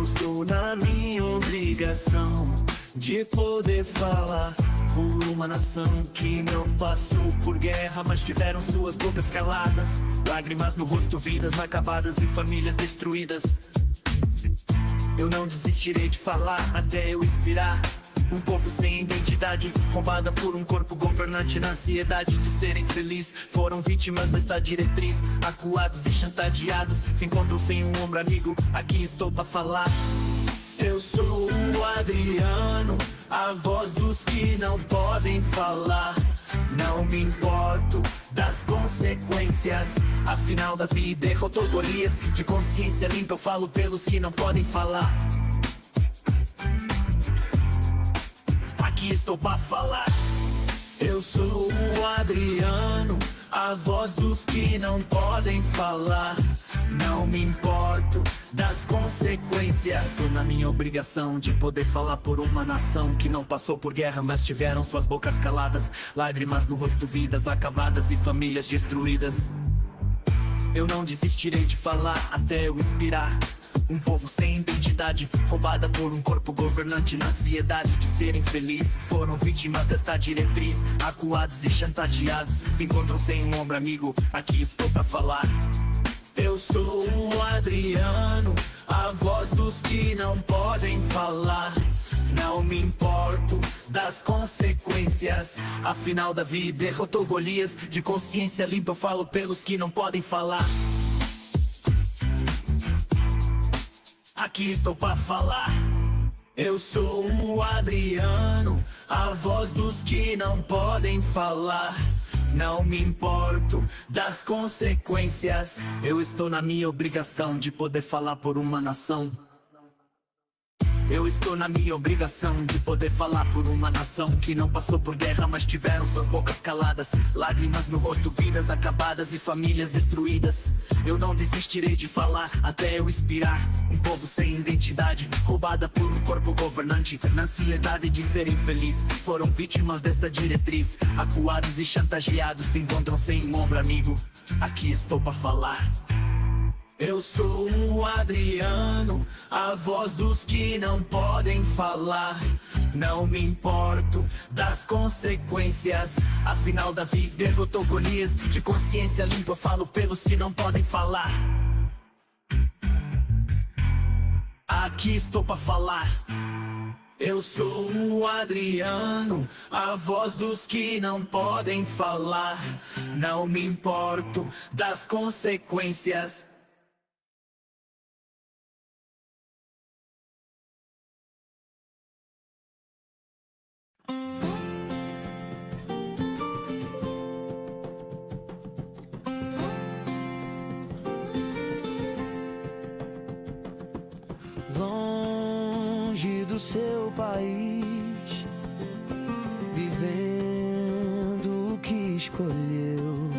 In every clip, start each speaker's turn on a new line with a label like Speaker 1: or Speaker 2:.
Speaker 1: estou na minha obrigação de poder falar por uma nação que não passou por guerra, mas tiveram suas bocas caladas, lágrimas no rosto, vidas acabadas e famílias destruídas. Eu não desistirei de falar até eu inspirar um povo sem identidade, roubada por um corpo governante na ansiedade de serem felizes. Foram vítimas desta diretriz, acuados e chantageados, se encontram sem um ombro amigo. Aqui estou pra falar. Eu sou o Adriano, a voz dos que não podem falar. Não me importo das consequências, afinal Davi derrotou Golias. De consciência limpa eu falo pelos que não podem falar. Aqui estou pra falar. Eu sou o Adriano, a voz dos que não podem falar. Não me importo das consequências, estou na minha obrigação de poder falar por uma nação que não passou por guerra, mas tiveram suas bocas caladas, lágrimas no rosto, vidas acabadas e famílias destruídas. Eu não desistirei de falar até eu inspirar um povo sem identidade, roubada por um corpo governante na ansiedade de serem felizes. Foram vítimas desta diretriz, acuados e chantageados, se encontram sem um ombro amigo. Aqui estou pra falar. Eu sou o Adriano, a voz dos que não podem falar. Não me importo das consequências, afinal Davi derrotou Golias. De consciência limpa eu falo pelos que não podem falar. Aqui estou pra falar. Eu sou o Adriano, a voz dos que não podem falar. Não me importo das consequências, eu estou na minha obrigação de poder falar por uma nação. Eu estou na minha obrigação de poder falar por uma nação que não passou por guerra, mas tiveram suas bocas caladas, lágrimas no rosto, vidas acabadas e famílias destruídas. Eu não desistirei de falar até eu inspirar um povo sem identidade, roubada por um corpo governante na ansiedade de ser infeliz. Foram vítimas desta diretriz, acuados e chantageados, se encontram sem um ombro amigo. Aqui estou pra falar. Eu sou o Adriano, a voz dos que não podem falar. Não me importo das consequências, afinal Davi derrotou Golias. De consciência limpa eu falo pelos que não podem falar. Aqui estou pra falar. Eu sou o Adriano, a voz dos que não podem falar. Não me importo das consequências.
Speaker 2: Longe do seu país, vivendo o que escolheu,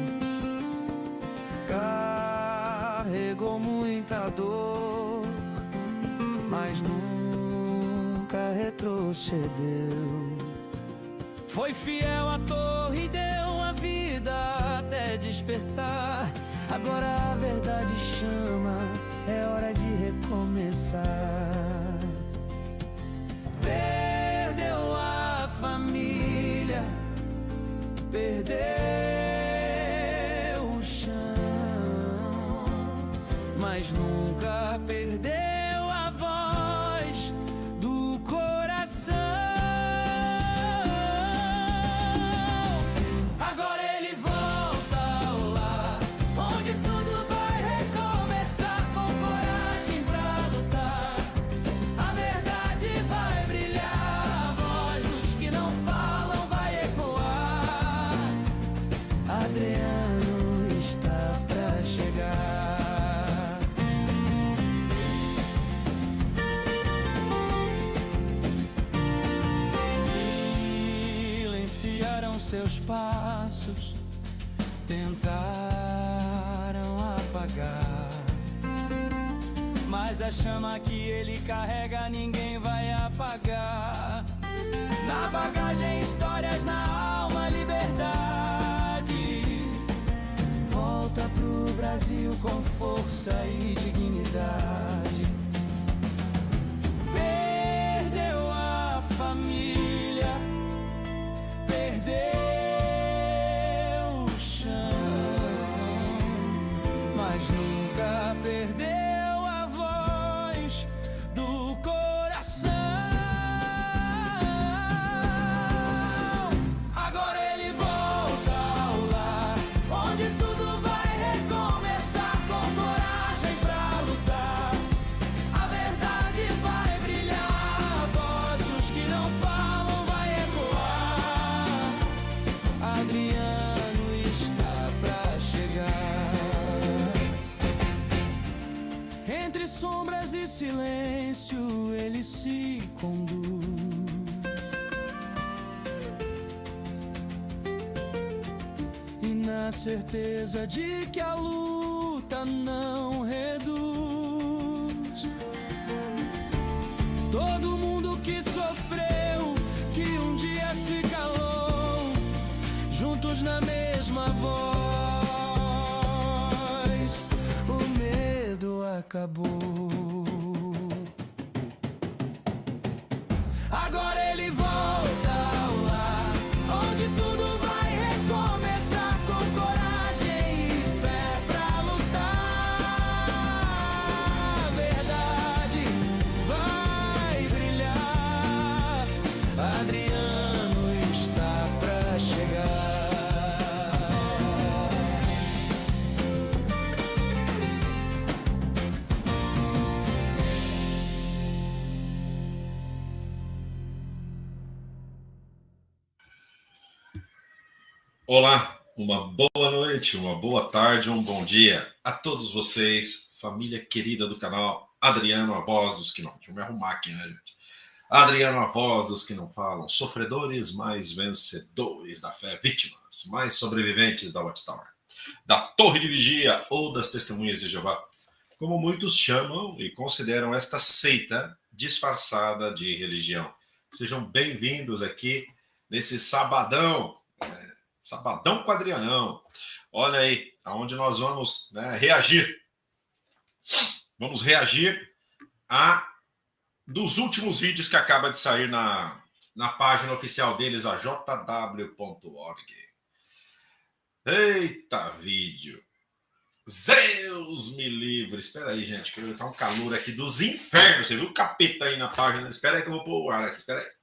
Speaker 2: carregou muita dor, mas nunca retrocedeu. Foi fiel à torre e deu a vida até despertar. Agora a verdade chama, é hora de recomeçar. Perdeu a família, perdeu o chão, mas nunca perdeu a voz do coração. Agora ele volta ao lar, onde tudo vai recomeçar, com coragem pra lutar. A verdade vai brilhar, a voz dos que não falam vai ecoar. Adriano está pra chegar. Silenciaram seus passos, tentaram apagar, mas a chama que ele carrega ninguém vai apagar. Na bagagem histórias, na alma liberdade. Volta pro Brasil com força e dignidade. na certeza de que a luta não reduz. Todo mundo que sofreu, que um dia se calou, juntos na mesma voz, o medo acabou. Agora ele volta ao lar, onde tudo vai recomeçar, com coragem e fé pra lutar. A verdade vai brilhar, Adriano está pra chegar.
Speaker 3: Olá, uma boa noite, uma boa tarde, um bom dia a todos vocês, família querida do canal Adriano, a voz dos que não... Deixa eu me arrumar aqui, né, gente? Adriano, a voz dos que não falam, sofredores mais vencedores da fé, vítimas mais sobreviventes da Watchtower, da Torre de Vigia ou das Testemunhas de Jeová, como muitos chamam e consideram esta seita disfarçada de religião. Sejam bem-vindos aqui nesse sabadão, Sabadão com Adrianão. Olha aí, aonde nós vamos, né, reagir. Vamos reagir a dos últimos vídeos que acaba de sair na página oficial deles, a jw.org. Eita vídeo. Zeus me livre. Espera aí, gente, que tá um calor aqui dos infernos. Você viu o capeta aí na página? Espera aí que eu vou pôr o ar aqui. Espera aí.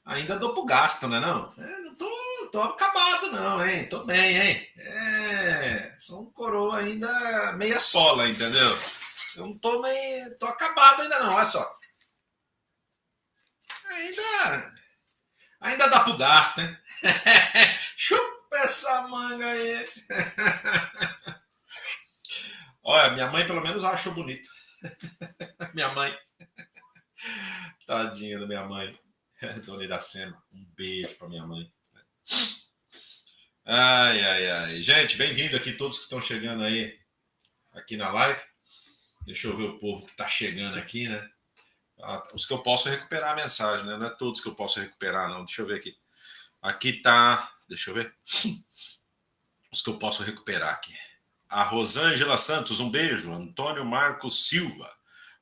Speaker 3: Ainda dou pro gasto, né? Não tô acabado, não, hein? Tô bem, hein? Sou um coroa ainda meia sola, entendeu? Eu não tô acabado ainda, não, olha só. Ainda dá pro gasto, hein? Chupa essa manga aí. Olha, minha mãe pelo menos achou bonito. Minha mãe. Tadinha da minha mãe. Dona Iracema, um beijo para minha mãe. Ai. Gente, bem-vindo aqui todos que estão chegando aí aqui na live. Deixa eu ver o povo que está chegando aqui, né? Os que eu posso recuperar a mensagem, né? Não é todos que eu posso recuperar, não. Deixa eu ver aqui. Aqui tá... Deixa eu ver. Os que eu posso recuperar aqui. A Rosângela Santos, um beijo. Antônio Marcos Silva.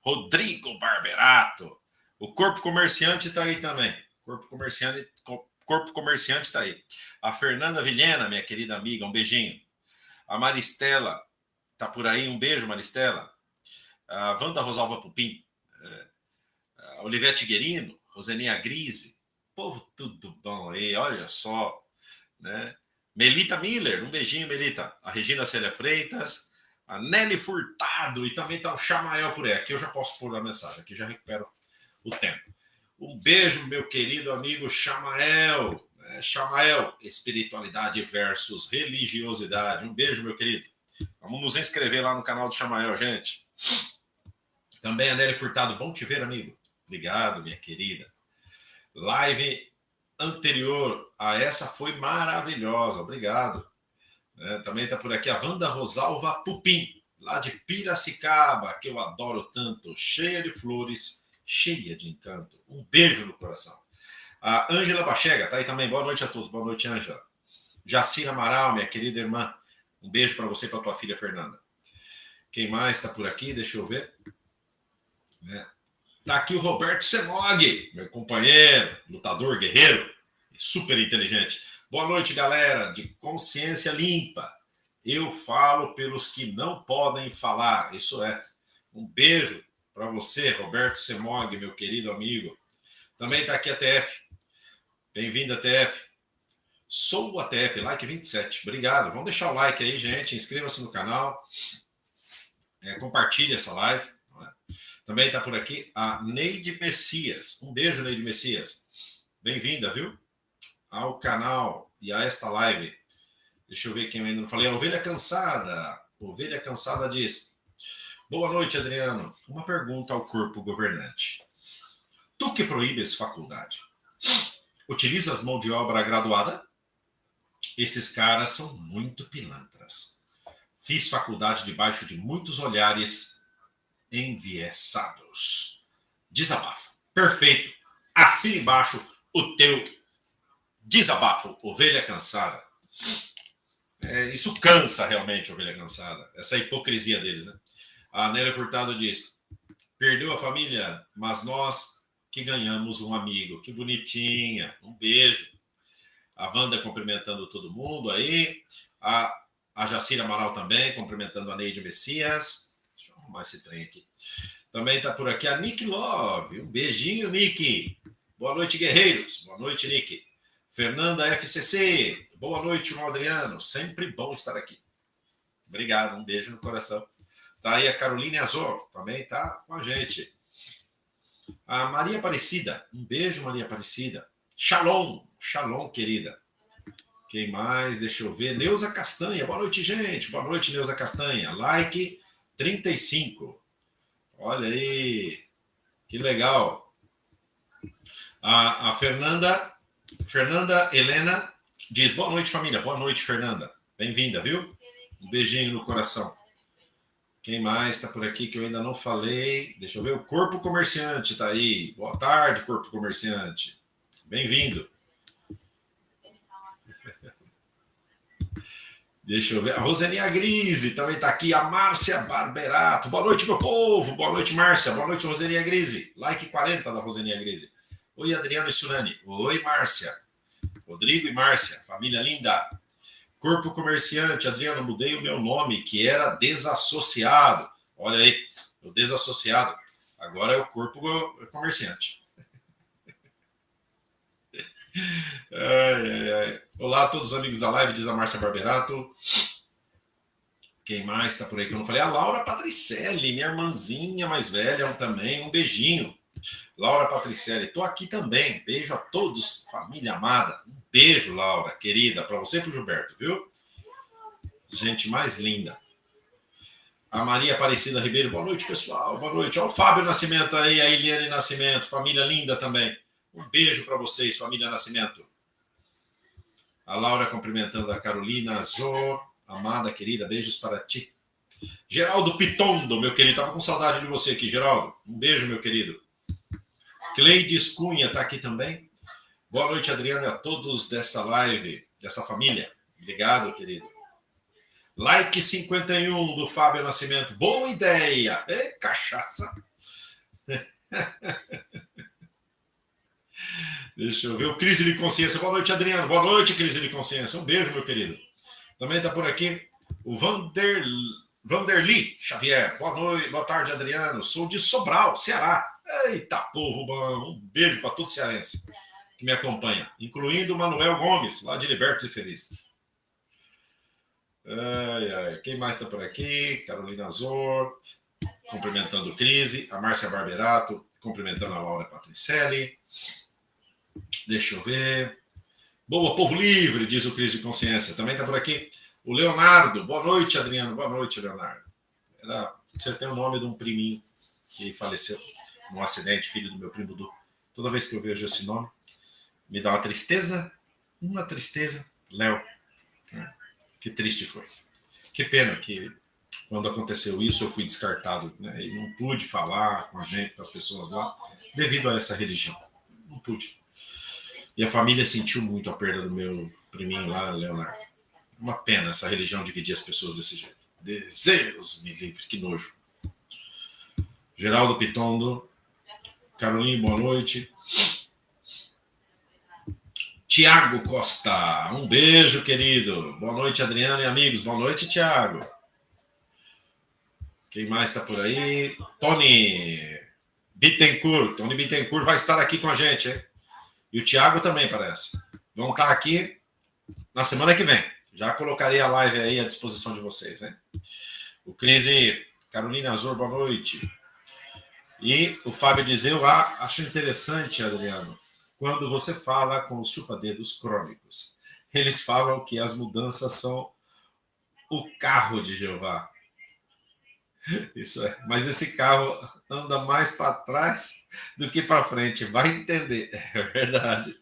Speaker 3: Rodrigo Barberato. O Corpo Comerciante está aí também. Corpo Comerciante está aí. A Fernanda Vilhena, minha querida amiga, um beijinho. A Maristela está por aí, um beijo, Maristela. A Wanda Rosalva Pupim. A Olivete Guerino, Roseninha Grise. Povo tudo bom aí, olha só. Né? Melita Miller, um beijinho, Melita. A Regina Célia Freitas. A Nelly Furtado. E também está o Chamael por aí. Aqui eu já posso pôr a mensagem. Aqui já recupero o tempo. Um beijo, meu querido amigo Chamael. Chamael, espiritualidade versus religiosidade. Um beijo, meu querido. Vamos nos inscrever lá no canal do Chamael, gente. Também a Nelly Furtado, bom te ver, amigo. Obrigado, minha querida. Live anterior a essa foi maravilhosa, obrigado. Também está por aqui a Wanda Rosalva Pupim, lá de Piracicaba, que eu adoro tanto, cheia de flores, cheia de encanto. Um beijo no coração. A Ângela Bachega está aí também. Boa noite a todos. Boa noite, Ângela. Jacira Amaral, minha querida irmã. Um beijo para você e para tua filha Fernanda. Quem mais está por aqui? Deixa eu ver. Está aqui o Roberto Semog, meu companheiro, lutador, guerreiro, super inteligente. Boa noite, galera de consciência limpa. Eu falo pelos que não podem falar. Isso é. Um beijo para você, Roberto Semog, meu querido amigo. Também está aqui a TF. Bem-vinda, TF. Sou o ATF, like 27. Obrigado. Vamos deixar o like aí, gente. Inscreva-se no canal. Compartilhe essa live. Também está por aqui a Neide Messias. Um beijo, Neide Messias. Bem-vinda, viu? Ao canal e a esta live. Deixa eu ver quem eu ainda não falei. A Ovelha Cansada. Ovelha Cansada diz: boa noite, Adriano. Uma pergunta ao corpo governante. Tu que proíbes faculdade, utilizas mão de obra graduada? Esses caras são muito pilantras. Fiz faculdade debaixo de muitos olhares enviesados. Desabafo. Perfeito. Assina embaixo o teu desabafo, Ovelha Cansada. Isso cansa realmente, Ovelha Cansada. Essa hipocrisia deles, né? A Nélia Furtado diz: perdeu a família, mas nós que ganhamos um amigo. Que bonitinha. Um beijo. A Wanda cumprimentando todo mundo aí. A Jacira Amaral também, cumprimentando a Neide Messias. Deixa eu arrumar esse trem aqui. Também está por aqui a Nick Love. Um beijinho, Nick. Boa noite, guerreiros. Boa noite, Nick. Fernanda FCC. Boa noite, irmão Adriano. Sempre bom estar aqui. Obrigado, um beijo no coração. Tá aí a Caroline Azor, também está com a gente. A Maria Aparecida. Um beijo, Maria Aparecida. Shalom, shalom, querida. Quem mais? Deixa eu ver. Neuza Castanha. Boa noite, gente. Boa noite, Neuza Castanha. Like 35. Olha aí. Que legal. A Fernanda Helena diz: boa noite, família. Boa noite, Fernanda. Bem-vinda, viu? Um beijinho no coração. Quem mais está por aqui que eu ainda não falei? Deixa eu ver. O Corpo Comerciante está aí. Boa tarde, Corpo Comerciante. Bem-vindo. Deixa eu ver. A Rosenia Grise também está aqui. A Márcia Barberato. Boa noite, meu povo. Boa noite, Márcia. Boa noite, Rosenia Grise. Like 40 da Rosenia Grise. Oi, Adriano e Sulani. Oi, Márcia. Rodrigo e Márcia. Família linda. Corpo Comerciante. Adriano, mudei o meu nome, que era Desassociado. Olha aí. O Desassociado. Agora é o Corpo Comerciante. Ai, ai, ai. Olá a todos os amigos da live, diz a Márcia Barberato. Quem mais está por aí que eu não falei? A Laura Patricelli, minha irmãzinha mais velha também. Um beijinho. Laura Patricelli, estou aqui também. Beijo a todos, família amada. Um beijo, Laura, querida, para você e para o Gilberto, viu? Gente mais linda. A Maria Aparecida Ribeiro, boa noite, pessoal. Boa noite. Olha o Fábio Nascimento aí, a Eliane Nascimento, família linda também. Um beijo para vocês, família Nascimento. A Laura cumprimentando a Carolina Azor, amada, querida, beijos para ti. Geraldo Pitondo, meu querido, estava com saudade de você aqui, Geraldo. Um beijo, meu querido. Cleides Cunha está aqui também. Boa noite, Adriano, e a todos dessa live, dessa família. Obrigado, querido. Like 51 do Fábio Nascimento. Boa ideia. É cachaça. Deixa eu ver. O Crise de Consciência. Boa noite, Adriano. Boa noite, Crise de Consciência. Um beijo, meu querido. Também está por aqui o Vanderly Xavier. Boa noite. Boa tarde, Adriano. Sou de Sobral, Ceará. Eita, povo bom. Um beijo para todo cearense que me acompanha, incluindo o Manuel Gomes, lá de Libertos e Felizes. Ai, ai. Quem mais está por aqui? Carolina Azor, cumprimentando o Crise. A Márcia Barberato, cumprimentando a Laura Patricelli. Deixa eu ver. Boa, povo livre, diz o Crise de Consciência. Também está por aqui o Leonardo. Boa noite, Adriano. Boa noite, Leonardo. Você tem o nome de um priminho que faleceu num acidente, filho do meu primo Du. Toda vez que eu vejo esse nome, me dá uma tristeza. Léo. Que triste foi. Que pena que quando aconteceu isso eu fui descartado, né? E não pude falar com a gente, com as pessoas lá, devido a essa religião. Não pude. E a família sentiu muito a perda do meu priminho lá, Leonardo. Uma pena essa religião dividir as pessoas desse jeito. Deus me livre, que nojo. Geraldo Pitondo. Caroline, boa noite. Tiago Costa, um beijo, querido. Boa noite, Adriano e amigos. Boa noite, Tiago. Quem mais está por aí? Tony Bittencourt. Tony Bittencourt vai estar aqui com a gente, hein? E o Tiago também, parece. Vão estar aqui na semana que vem. Já colocarei a live aí à disposição de vocês, né? O Crise, Carolina Azor, boa noite. E o Fábio diz, eu acho interessante, Adriano, quando você fala com os chupadedos crônicos. Eles falam que as mudanças são o carro de Jeová. Isso é. Mas esse carro anda mais para trás do que para frente. Vai entender. É verdade.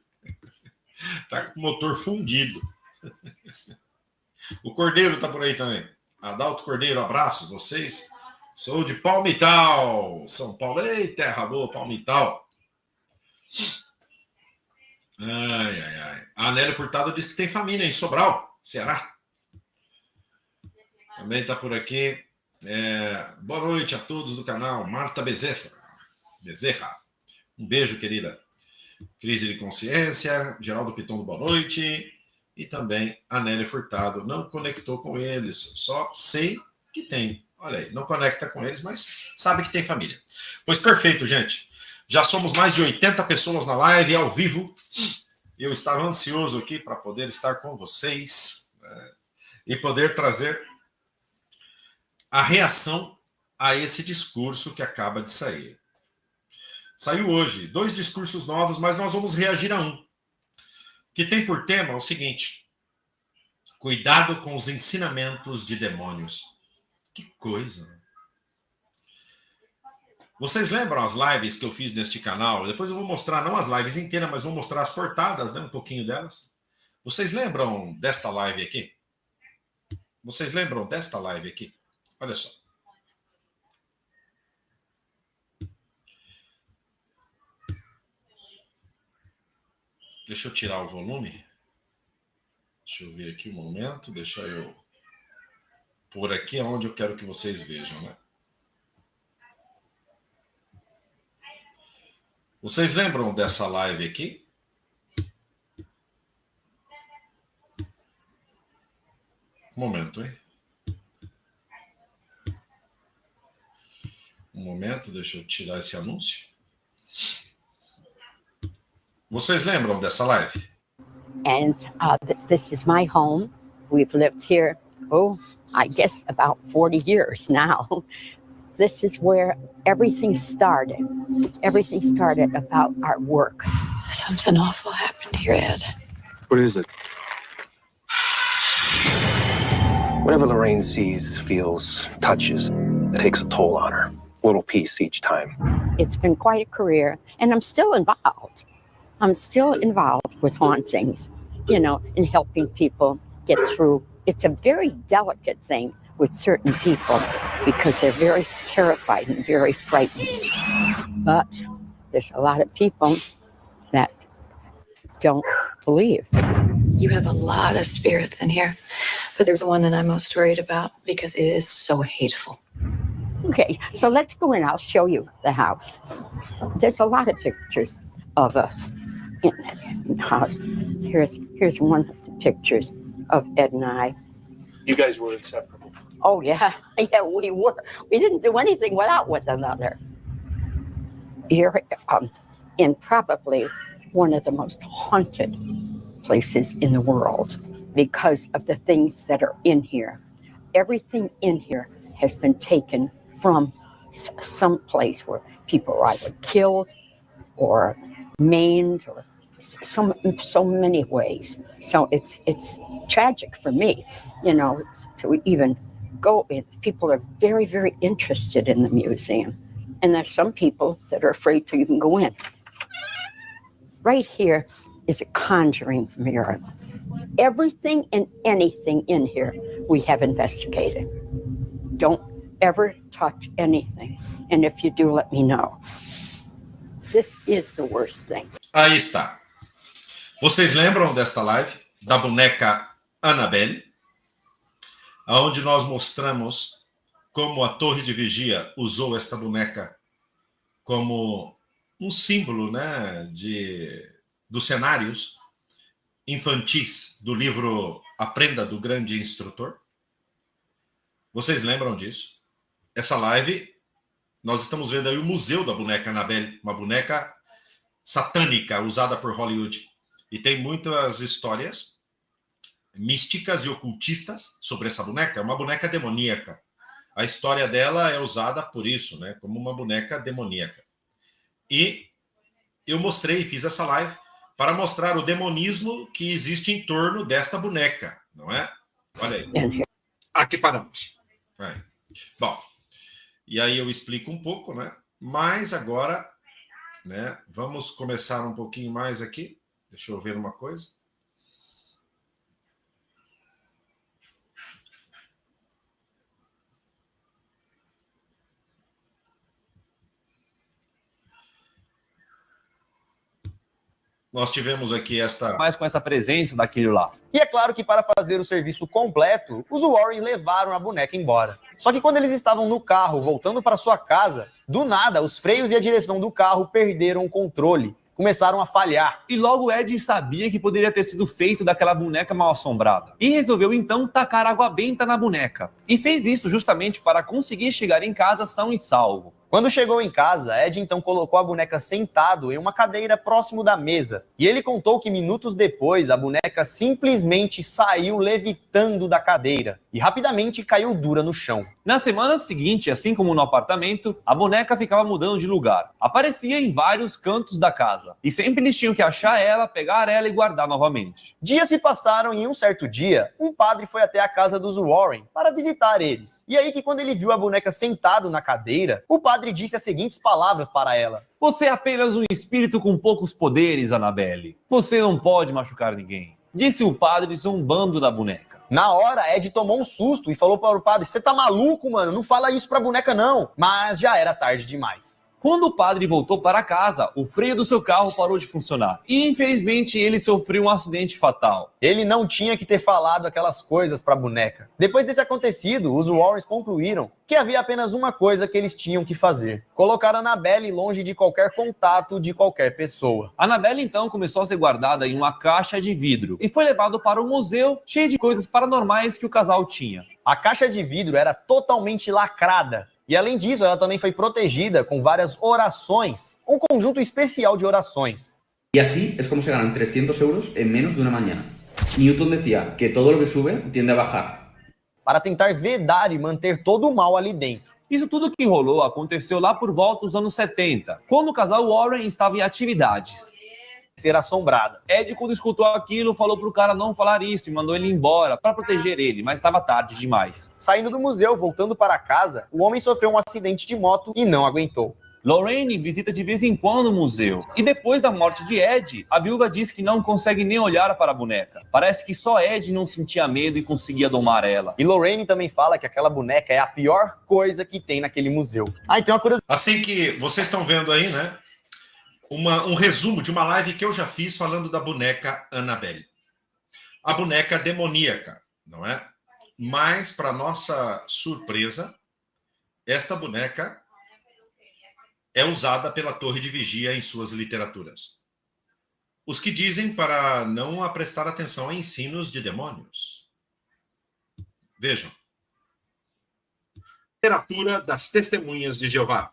Speaker 3: Tá com o motor fundido. O Cordeiro tá por aí também. Adalto Cordeiro, abraço vocês. Sou de Palmital, São Paulo. Ei, terra boa, Palmital. Ai, ai, ai. A Nélia Furtado disse que tem família em Sobral, Ceará. Também está por aqui. Boa noite a todos do canal. Marta Bezerra. Um beijo, querida. Crise de Consciência. Geraldo Piton, boa noite. E também a Nélia Furtado. Não conectou com eles. Só sei que tem. Olha aí, não conecta com eles, mas sabe que tem família. Pois perfeito, gente. Já somos mais de 80 pessoas na live, ao vivo. Eu estava ansioso aqui para poder estar com vocês, né, e poder trazer a reação a esse discurso que acaba de sair. Saiu hoje 2 discursos novos, mas nós vamos reagir a um, que tem por tema o seguinte: cuidado com os ensinamentos de demônios. Que coisa! Vocês lembram as lives que eu fiz neste canal? Depois eu vou mostrar, não as lives inteiras, mas vou mostrar as portadas, né? Um pouquinho delas. Vocês lembram desta live aqui? Vocês lembram desta live aqui? Olha só. Deixa eu tirar o volume. Deixa eu ver aqui um momento. Deixa eu pôr aqui onde eu quero que vocês vejam, né? Vocês lembram dessa live aqui? Um momento, hein? Um momento, deixa eu tirar esse anúncio. Vocês lembram dessa live?
Speaker 4: And this is my home. We've lived here, I guess about 40 years now. This is where everything started. Everything started about our work.
Speaker 5: Something awful happened here, Ed.
Speaker 6: What is it? Whatever Lorraine sees, feels, touches, it takes a toll on her. A little piece each time.
Speaker 4: It's been quite a career, and I'm still involved. I'm still involved with hauntings, in helping people get through. It's a very delicate thing with certain people because they're very terrified and very frightened. But there's a lot of people that don't believe.
Speaker 5: You have a lot of spirits in here, but there's one that I'm most worried about because it is so hateful.
Speaker 4: Okay, so let's go in. I'll show you the house. There's a lot of pictures of us in the house. Here's one of the pictures of Ed and I.
Speaker 6: You guys were inseparable.
Speaker 4: Oh, yeah. Yeah, we were. We didn't do anything without one another. Here, in probably one of the most haunted places in the world because of the things that are in here. Everything in here has been taken from some place where people were either killed or maimed or so many ways. So it's tragic for me, to even go in. People are very, very interested in the museum. And there's some people that are afraid to even go in. Right here is a conjuring mirror. Everything and anything in here we have investigated. Don't ever touch anything. And if you do, let me know. This is the worst thing.
Speaker 3: Aí está. Vocês lembram desta live da boneca Annabelle? Onde nós mostramos como a Torre de Vigia usou esta boneca como um símbolo, né, dos cenários infantis do livro Aprenda do Grande Instrutor. Vocês lembram disso? Essa live, nós estamos vendo aí o museu da boneca Annabelle, uma boneca satânica usada por Hollywood. E tem muitas histórias místicas e ocultistas sobre essa boneca. É uma boneca demoníaca. A história dela é usada por isso, né? Como uma boneca demoníaca. E eu mostrei, fiz essa live para mostrar o demonismo que existe em torno desta boneca, não é? Olha aí. Aqui paramos. Aí. Bom, e aí eu explico um pouco, né? Mas agora, né? Vamos começar um pouquinho mais aqui. Deixa eu ver uma coisa. Nós tivemos aqui esta...
Speaker 7: mais com essa presença daquilo lá.
Speaker 8: E é claro que para fazer o serviço completo, os Warren levaram a boneca embora. Só que quando eles estavam no carro, voltando para sua casa, do nada, os freios e a direção do carro perderam o controle. Começaram a falhar.
Speaker 7: E logo Ed sabia que poderia ter sido feito daquela boneca mal assombrada. E resolveu então tacar água benta na boneca. E fez isso justamente para conseguir chegar em casa são e salvo.
Speaker 8: Quando chegou em casa, Ed então colocou a boneca sentado em uma cadeira próximo da mesa. E ele contou que minutos depois, a boneca simplesmente saiu levitando da cadeira e rapidamente caiu dura no chão.
Speaker 7: Na semana seguinte, assim como no apartamento, a boneca ficava mudando de lugar. Aparecia em vários cantos da casa. E sempre eles tinham que achar ela, pegar ela e guardar novamente.
Speaker 8: Dias se passaram e em um certo dia, um padre foi até a casa dos Warren para visitar eles. E aí que quando ele viu a boneca sentado na cadeira, o padre disse as seguintes palavras para ela.
Speaker 7: Você é apenas um espírito com poucos poderes, Annabelle. Você não pode machucar ninguém. Disse o padre zombando da boneca.
Speaker 8: Na hora, Ed tomou um susto e falou para o padre, você tá maluco, mano? Não fala isso pra boneca, não. Mas já era tarde demais.
Speaker 7: Quando o padre voltou para casa, o freio do seu carro parou de funcionar. E, infelizmente, ele sofreu um acidente fatal.
Speaker 8: Ele não tinha que ter falado aquelas coisas para a boneca. Depois desse acontecido, os Warrens concluíram que havia apenas uma coisa que eles tinham que fazer. Colocar a Annabelle longe de qualquer contato de qualquer pessoa.
Speaker 7: A Annabelle, então, começou a ser guardada em uma caixa de vidro. E foi levado para um museu cheio de coisas paranormais que o casal tinha.
Speaker 8: A caixa de vidro era totalmente lacrada. E além disso, ela também foi protegida com várias orações, um conjunto especial de orações.
Speaker 9: Y así es como se ganan 300 euros en menos de una mañana. Newton decía que todo lo que sube tiende a bajar.
Speaker 8: Para tentar vedar e manter todo o mal ali dentro.
Speaker 7: Isso tudo que rolou aconteceu lá por volta dos anos 70, quando o casal Warren estava em atividades.
Speaker 8: Ser assombrada.
Speaker 7: Ed, quando escutou aquilo, falou pro cara não falar isso e mandou ele embora para proteger ele, mas estava tarde demais.
Speaker 8: Saindo do museu, voltando para casa, o homem sofreu um acidente de moto e não aguentou.
Speaker 7: Lorraine visita de vez em quando o museu. E depois da morte de Ed, a viúva diz que não consegue nem olhar para a boneca. Parece que só Ed não sentia medo e conseguia domar ela.
Speaker 8: E Lorraine também fala que aquela boneca é a pior coisa que tem naquele museu. Ah, então uma curiosidade.
Speaker 3: Assim que vocês estão vendo aí, né? Um resumo de uma live que eu já fiz falando da boneca Annabelle. A boneca demoníaca, não é? Mas, para nossa surpresa, esta boneca é usada pela Torre de Vigia em suas literaturas. Os que dizem para não prestar atenção a ensinos de demônios. Vejam. Literatura das Testemunhas de Jeová.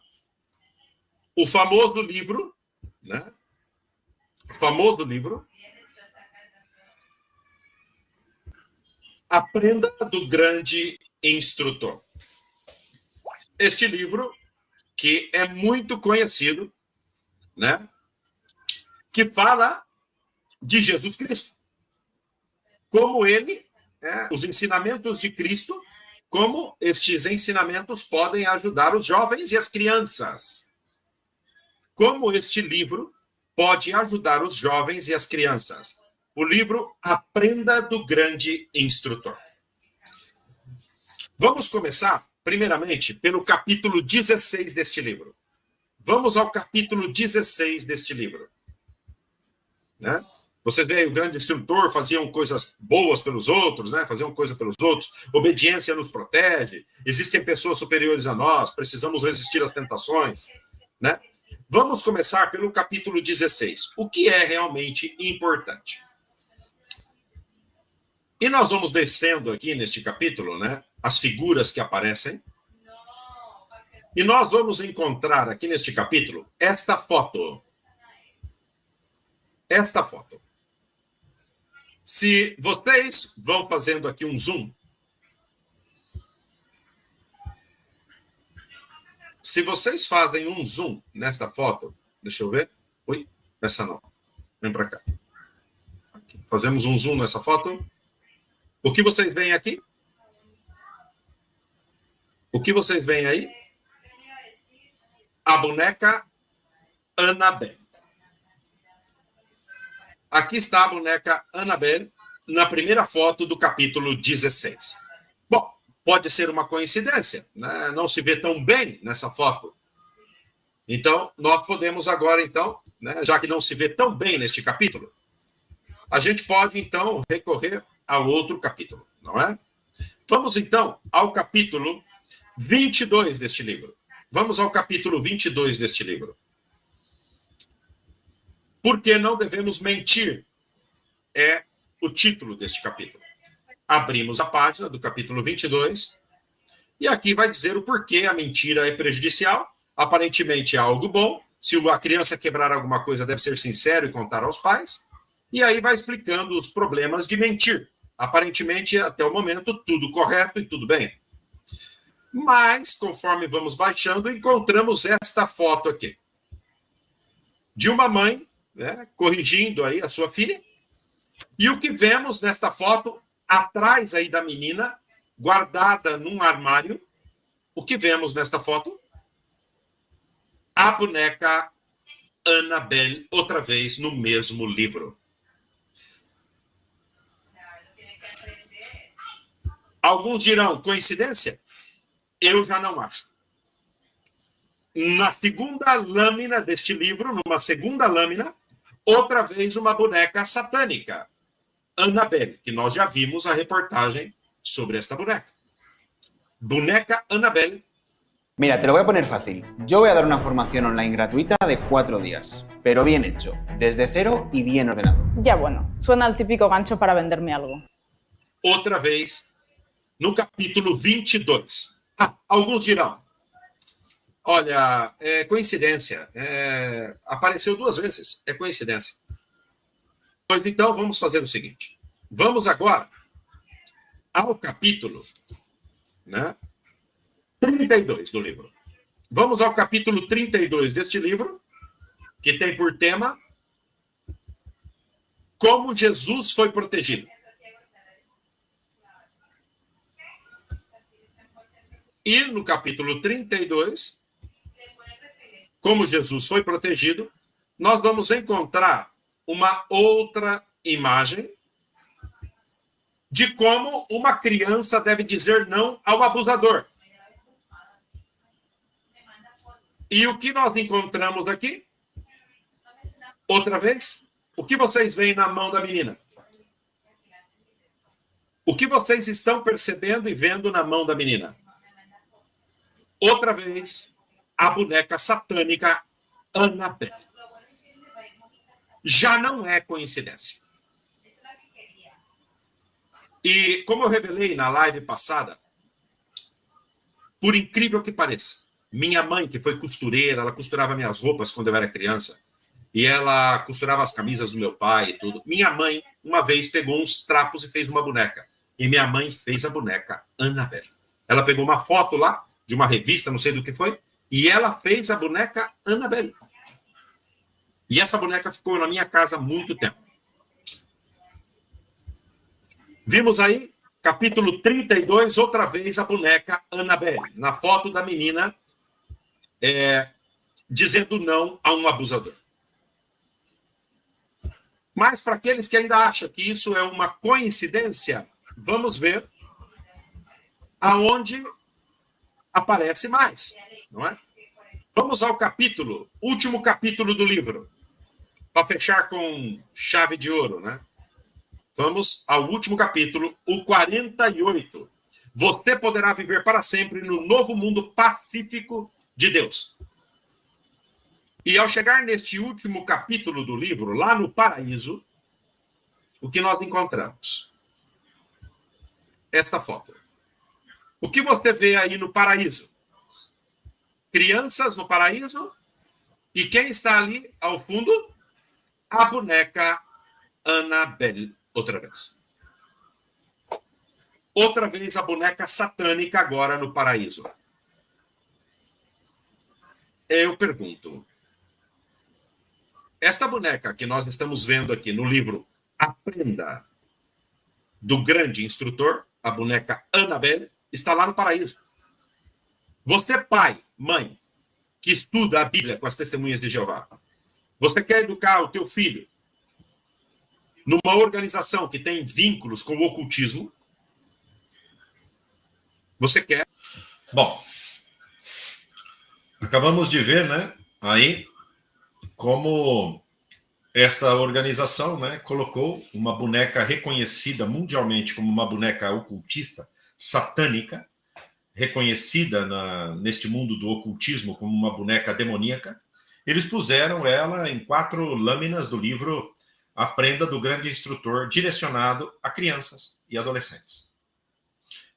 Speaker 3: O famoso livro, né? O famoso livro Aprenda do Grande Instrutor. Este livro, que é muito conhecido, né? Que fala de Jesus Cristo. Como ele, os ensinamentos de Cristo, como estes ensinamentos podem ajudar os jovens e as crianças. Como este livro pode ajudar os jovens e as crianças. O livro Aprenda do Grande Instrutor. Vamos começar, primeiramente, pelo capítulo 16 deste livro. Vamos ao capítulo 16 deste livro. Né? Vocês veem, o grande instrutor faziam coisas boas pelos outros, né? Faziam coisa pelos outros. Obediência nos protege. Existem pessoas superiores a nós. Precisamos resistir às tentações. Né? Vamos começar pelo capítulo 16. O que é realmente importante? E nós vamos descendo aqui neste capítulo, né? As figuras que aparecem. E nós vamos encontrar aqui neste capítulo esta foto. Esta foto. Se vocês vão fazendo aqui um zoom, se vocês fazem um zoom nesta foto, deixa eu ver. Oi, essa não. Vem para cá. Aqui. Fazemos um zoom nessa foto. O que vocês veem aqui? O que vocês veem aí? A boneca Annabelle. Aqui está a boneca Annabelle na primeira foto do capítulo 16. Bom, pode ser uma coincidência, né? Não se vê tão bem nessa foto. Então, nós podemos agora, então, né, já que não se vê tão bem neste capítulo, a gente pode, então, recorrer ao outro capítulo, não é? Vamos, então, ao capítulo 22 deste livro. Vamos ao capítulo 22 deste livro. Por que não devemos mentir? É o título deste capítulo. Abrimos a página do capítulo 22 e aqui vai dizer o porquê a mentira é prejudicial. Aparentemente é algo bom. Se a criança quebrar alguma coisa, deve ser sincero e contar aos pais. E aí vai explicando os problemas de mentir. Aparentemente, até o momento, tudo correto e tudo bem. Mas, conforme vamos baixando, encontramos esta foto aqui. De uma mãe, né, corrigindo aí a sua filha. E o que vemos nesta foto, atrás aí da menina, guardada num armário, o que vemos nesta foto? A boneca Annabelle, outra vez no mesmo livro. Alguns dirão, coincidência? Eu já não acho. Na segunda lâmina deste livro, numa segunda lâmina, outra vez uma boneca satânica, Annabelle, que nós já vimos a reportagem sobre esta boneca. Boneca Annabelle.
Speaker 10: Mira, te lo voy a poner fácil. Yo voy a dar una formación online gratuita de 4 días, pero bien hecho, desde cero y bien ordenado.
Speaker 11: Ya bueno, suena al típico gancho para venderme algo.
Speaker 3: Outra vez, no capítulo 22. Alguns dirão, olha, é coincidência, apareceu 2 vezes, é coincidência. Pois então, vamos fazer o seguinte. Vamos agora ao capítulo, né, 32 do livro. Vamos ao capítulo 32 deste livro, que tem por tema Como Jesus foi protegido. E no capítulo 32, como Jesus foi protegido, nós vamos encontrar uma outra imagem de como uma criança deve dizer não ao abusador. E o que nós encontramos aqui? Outra vez, o que vocês veem na mão da menina? O que vocês estão percebendo e vendo na mão da menina? Outra vez, a boneca satânica Annabelle. Já não é coincidência. E como eu revelei na live passada, por incrível que pareça, minha mãe, que foi costureira, ela costurava minhas roupas quando eu era criança, e ela costurava as camisas do meu pai e tudo. Minha mãe, uma vez, pegou uns trapos e fez uma boneca. E minha mãe fez a boneca Annabelle. Ela pegou uma foto lá, de uma revista, não sei do que foi, e ela fez a boneca Annabelle. E essa boneca ficou na minha casa há muito tempo. Vimos aí, capítulo 32, outra vez a boneca Annabelle, na foto da menina dizendo não a um abusador. Mas para aqueles que ainda acham que isso é uma coincidência, vamos ver aonde aparece mais, não é? Vamos ao capítulo, último capítulo do livro, para fechar com chave de ouro, né? Vamos ao último capítulo, o 48. Você poderá viver para sempre no novo mundo pacífico de Deus. E ao chegar neste último capítulo do livro, lá no paraíso, o que nós encontramos? Esta foto. O que você vê aí no paraíso? Crianças no paraíso. E quem está ali ao fundo? A boneca Annabelle. Outra vez. Outra vez a boneca satânica agora no paraíso. Eu pergunto, esta boneca que nós estamos vendo aqui no livro Aprenda, do grande instrutor, a boneca Annabelle, está lá no paraíso. Você, pai, mãe, que estuda a Bíblia com as testemunhas de Jeová, você quer educar o teu filho numa organização que tem vínculos com o ocultismo? Você quer? Bom, acabamos de ver, né, aí, como esta organização, né, colocou uma boneca reconhecida mundialmente como uma boneca ocultista, satânica, reconhecida neste mundo do ocultismo como uma boneca demoníaca. Eles puseram ela em 4 lâminas do livro Aprenda, do grande instrutor, direcionado a crianças e adolescentes.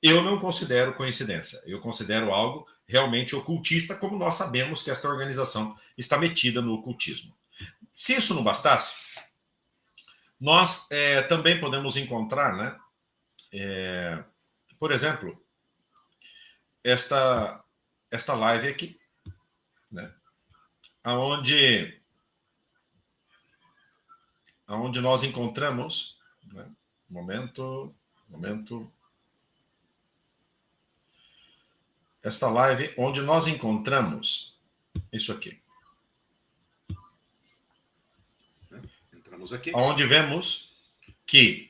Speaker 3: Eu não considero coincidência, eu considero algo realmente ocultista, como nós sabemos que esta organização está metida no ocultismo. Se isso não bastasse, nós também podemos encontrar, né, por exemplo, esta live aqui, né, aonde nós encontramos, né, momento, esta live onde nós encontramos isso aqui. Entramos aqui, onde vemos que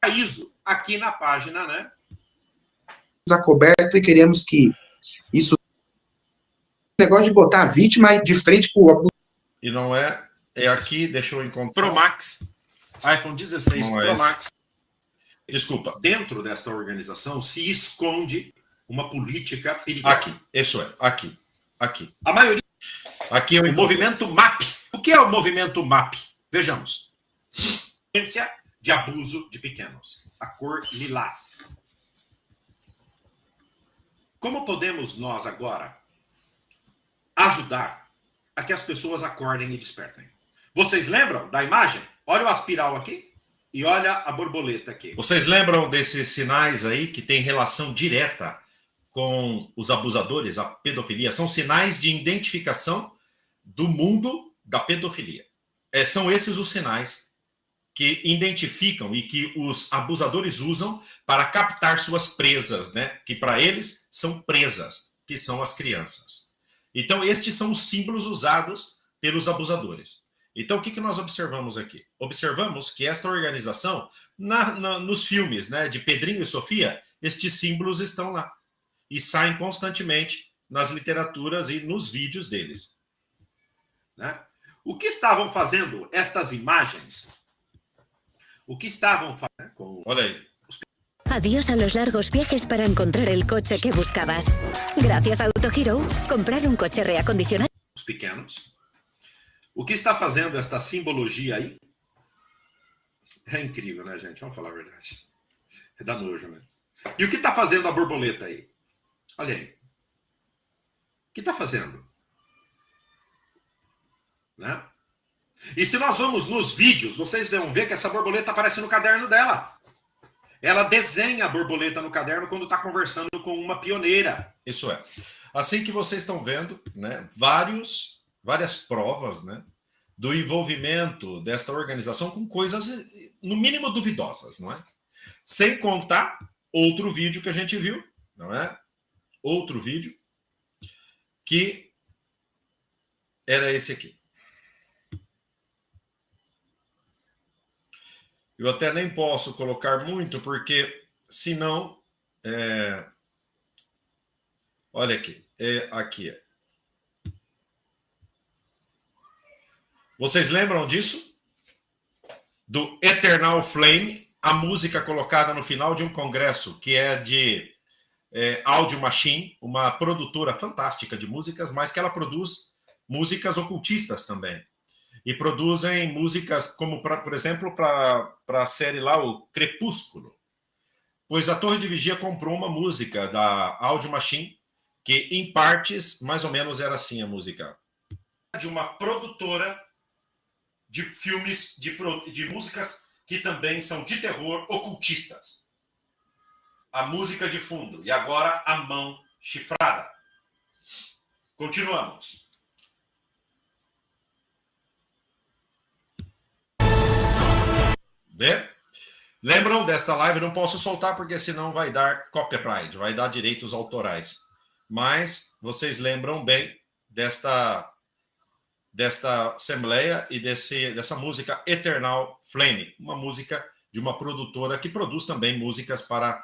Speaker 3: paraíso aqui na página, né?
Speaker 12: Acoberto, e queremos que isso, negócio de botar a vítima de frente com o abuso.
Speaker 3: E não é aqui, deixa eu encontrar. Pro Max, iPhone 16 Pro Max. Desculpa, dentro desta organização se esconde uma política perigosa. Aqui, isso é, aqui. A maioria. Aqui é o movimento MAP. O que é o movimento MAP? Vejamos. Ciência de abuso de pequenos. A cor lilás. Como podemos nós agora ajudar a que as pessoas acordem e despertem? Vocês lembram da imagem? Olha o aspiral aqui e olha a borboleta aqui. Vocês lembram desses sinais aí que tem relação direta com os abusadores, a pedofilia? São sinais de identificação do mundo da pedofilia. São esses os sinais que identificam e que os abusadores usam para captar suas presas, né? Que para eles são presas, que são as crianças. Então, estes são os símbolos usados pelos abusadores. Então, o que nós observamos aqui? Observamos que esta organização, nos filmes, né, de Pedrinho e Sofia, estes símbolos estão lá. E saem constantemente nas literaturas e nos vídeos deles. Né? O que estavam fazendo estas imagens? O que estavam fazendo? Olha aí.
Speaker 13: Adiós a los largos viajes para encontrar el coche que buscabas. Gracias a Autohero, comprar un coche reacondicionado.
Speaker 3: Os pequenos. O que está fazendo esta simbologia aí? É incrível, né, gente? Vamos falar a verdade. É da nojo, né? E o que está fazendo a borboleta aí? Olha aí. O que está fazendo? Né? E se nós vamos nos vídeos, vocês vão ver que essa borboleta aparece no caderno dela. Ela desenha a borboleta no caderno quando está conversando com uma pioneira. Isso é. Assim que vocês estão vendo, né, várias provas, né, do envolvimento desta organização com coisas, no mínimo, duvidosas, não é? Sem contar outro vídeo que a gente viu, não é? Outro vídeo que era esse aqui. Eu até nem posso colocar muito, porque senão... Olha aqui. Aqui. Vocês lembram disso? Do Eternal Flame, a música colocada no final de um congresso, que é de Audio Machine, uma produtora fantástica de músicas, mas que ela produz músicas ocultistas também. E produzem músicas como, por exemplo, para a série lá, o Crepúsculo. Pois a Torre de Vigia comprou uma música da Audio Machine, que em partes, mais ou menos, era assim a música. De uma produtora de filmes, de músicas que também são de terror ocultistas. A música de fundo e agora a mão chifrada. Continuamos. Vê? Lembram desta live? Não posso soltar porque senão vai dar copyright, vai dar direitos autorais. Mas vocês lembram bem desta assembleia e dessa música Eternal Flame, uma música de uma produtora que produz também músicas para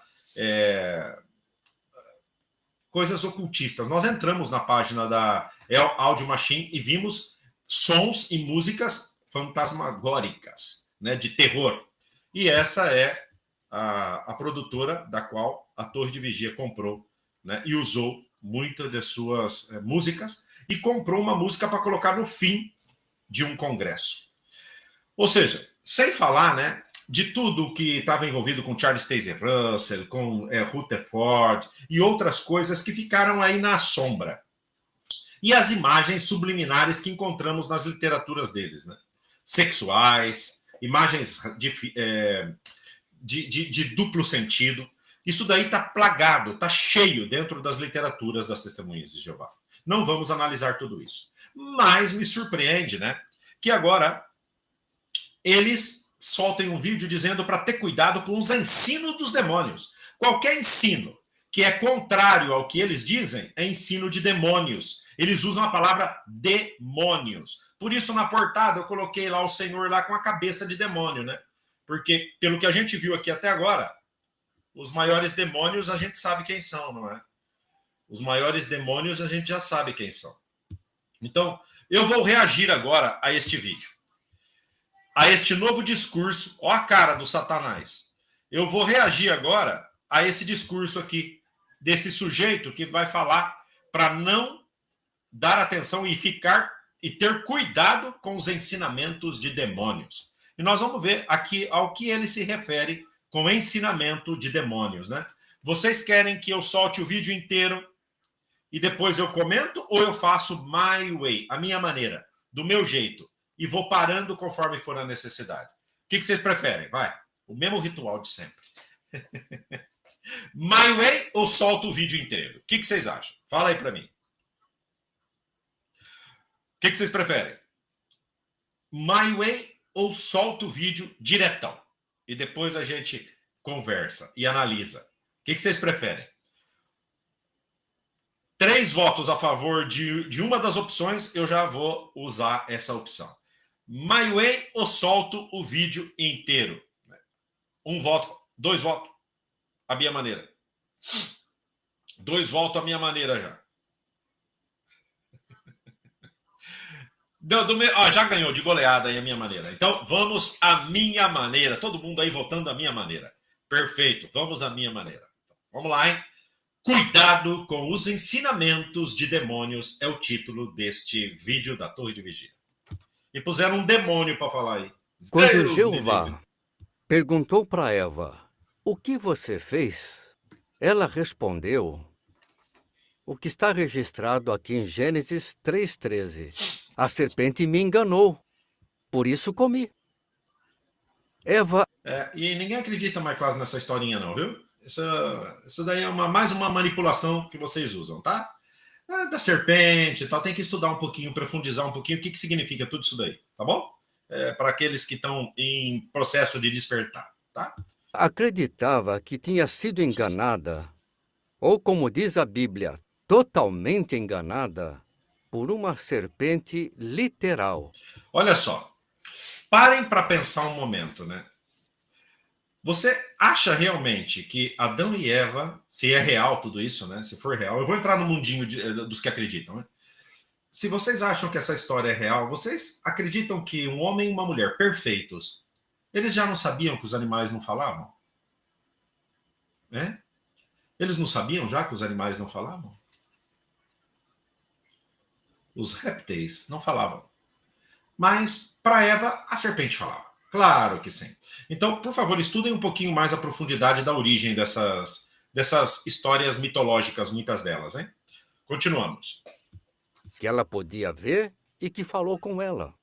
Speaker 3: coisas ocultistas. Nós entramos na página da Audio Machine e vimos sons e músicas fantasmagóricas, né, de terror. E essa é a produtora da qual a Torre de Vigia comprou, né, e usou muitas de suas músicas e comprou uma música para colocar no fim de um congresso. Ou seja, sem falar, né, de tudo que estava envolvido com Charles Taze Russell, com Rutherford e outras coisas que ficaram aí na sombra. E as imagens subliminares que encontramos nas literaturas deles, né? Sexuais, imagens de duplo sentido. Isso daí está plagado, está cheio dentro das literaturas das Testemunhas de Jeová. Não vamos analisar tudo isso. Mas me surpreende, né, que agora eles soltem um vídeo dizendo para ter cuidado com os ensinos dos demônios. Qualquer ensino que é contrário ao que eles dizem é ensino de demônios. Eles usam a palavra demônios. Por isso, na portada, eu coloquei lá o Senhor lá com a cabeça de demônio, né? Porque, pelo que a gente viu aqui até agora, os maiores demônios a gente sabe quem são, não é? Os maiores demônios a gente já sabe quem são. Então, eu vou reagir agora a este vídeo. A este novo discurso, ó a cara do Satanás. Eu vou reagir agora a esse discurso aqui, desse sujeito que vai falar para não dar atenção e ter cuidado com os ensinamentos de demônios. E nós vamos ver aqui ao que ele se refere com ensinamento de demônios, né? Vocês querem que eu solte o vídeo inteiro e depois eu comento, ou eu faço my way, a minha maneira, do meu jeito, e vou parando conforme for a necessidade? O que vocês preferem? Vai, o mesmo ritual de sempre. My way ou solto o vídeo inteiro? O que vocês acham? Fala aí para mim. O que vocês preferem? My way ou solto o vídeo diretão? E depois a gente conversa e analisa. O que vocês preferem? 3 votos a favor de uma das opções, eu já vou usar essa opção. My way ou solto o vídeo inteiro? 1 voto, 2 votos, a minha maneira. 2 votos a minha maneira já. Já ganhou de goleada aí a minha maneira. Então, vamos à minha maneira. Todo mundo aí votando a minha maneira. Perfeito, vamos à minha maneira. Vamos lá, hein? Cuidado com os ensinamentos de demônios é o título deste vídeo da Torre de Vigia. E puseram um demônio para falar aí.
Speaker 14: Quando Jeová perguntou para Eva, o que você fez? Ela respondeu, o que está registrado aqui em Gênesis 3:13. A serpente me enganou, por isso comi. Eva...
Speaker 3: e ninguém acredita mais quase nessa historinha não, viu? Isso daí é mais uma manipulação que vocês usam, tá? Da serpente e tal, tem que estudar um pouquinho, profundizar um pouquinho o que significa tudo isso daí, tá bom? Para aqueles que estão em processo de despertar, tá?
Speaker 14: Acreditava que tinha sido enganada, ou como diz a Bíblia, totalmente enganada por uma serpente literal.
Speaker 3: Olha só, parem para pensar um momento, né? Você acha realmente que Adão e Eva, se é real tudo isso, né? Se for real, eu vou entrar no mundinho dos que acreditam, né? Se vocês acham que essa história é real, vocês acreditam que um homem e uma mulher perfeitos, eles já não sabiam que os animais não falavam? Né? Eles não sabiam já que os animais não falavam? Os répteis não falavam. Mas para Eva, a serpente falava. Claro que sim. Então, por favor, estudem um pouquinho mais a profundidade da origem dessas histórias mitológicas, muitas delas, hein? Continuamos.
Speaker 14: Que ela podia ver e que falou com ela.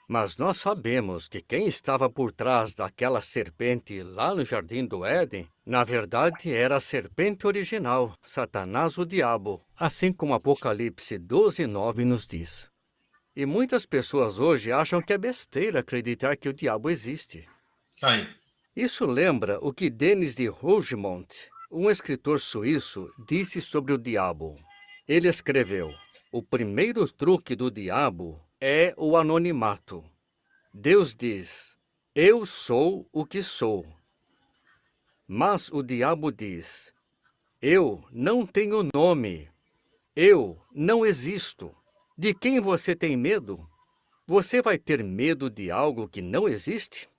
Speaker 14: Mas nós sabemos que quem estava por trás daquela serpente lá no Jardim do Éden, na verdade era a serpente original, Satanás, o diabo, assim como Apocalipse 12:9 nos diz. E muitas pessoas hoje acham que é besteira acreditar que o diabo existe.
Speaker 3: Aí.
Speaker 14: Isso lembra o que Denis de Rougemont, um escritor suíço, disse sobre o diabo. Ele escreveu: o primeiro truque do diabo é o anonimato. Deus diz: eu sou o que sou. Mas o diabo diz: eu não tenho nome. Eu não existo. De quem você tem medo? Você vai ter medo de algo que não existe?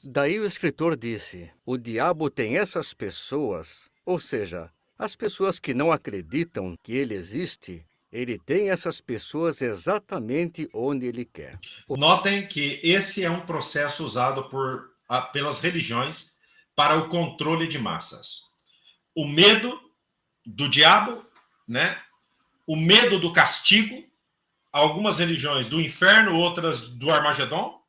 Speaker 14: Daí o escritor disse: o diabo tem essas pessoas, ou seja, as pessoas que não acreditam que ele existe, ele tem essas pessoas exatamente onde ele quer.
Speaker 3: Notem que esse é um processo usado pelas religiões para o controle de massas. O medo do diabo, né? O medo do castigo, algumas religiões do inferno, outras do Armagedon,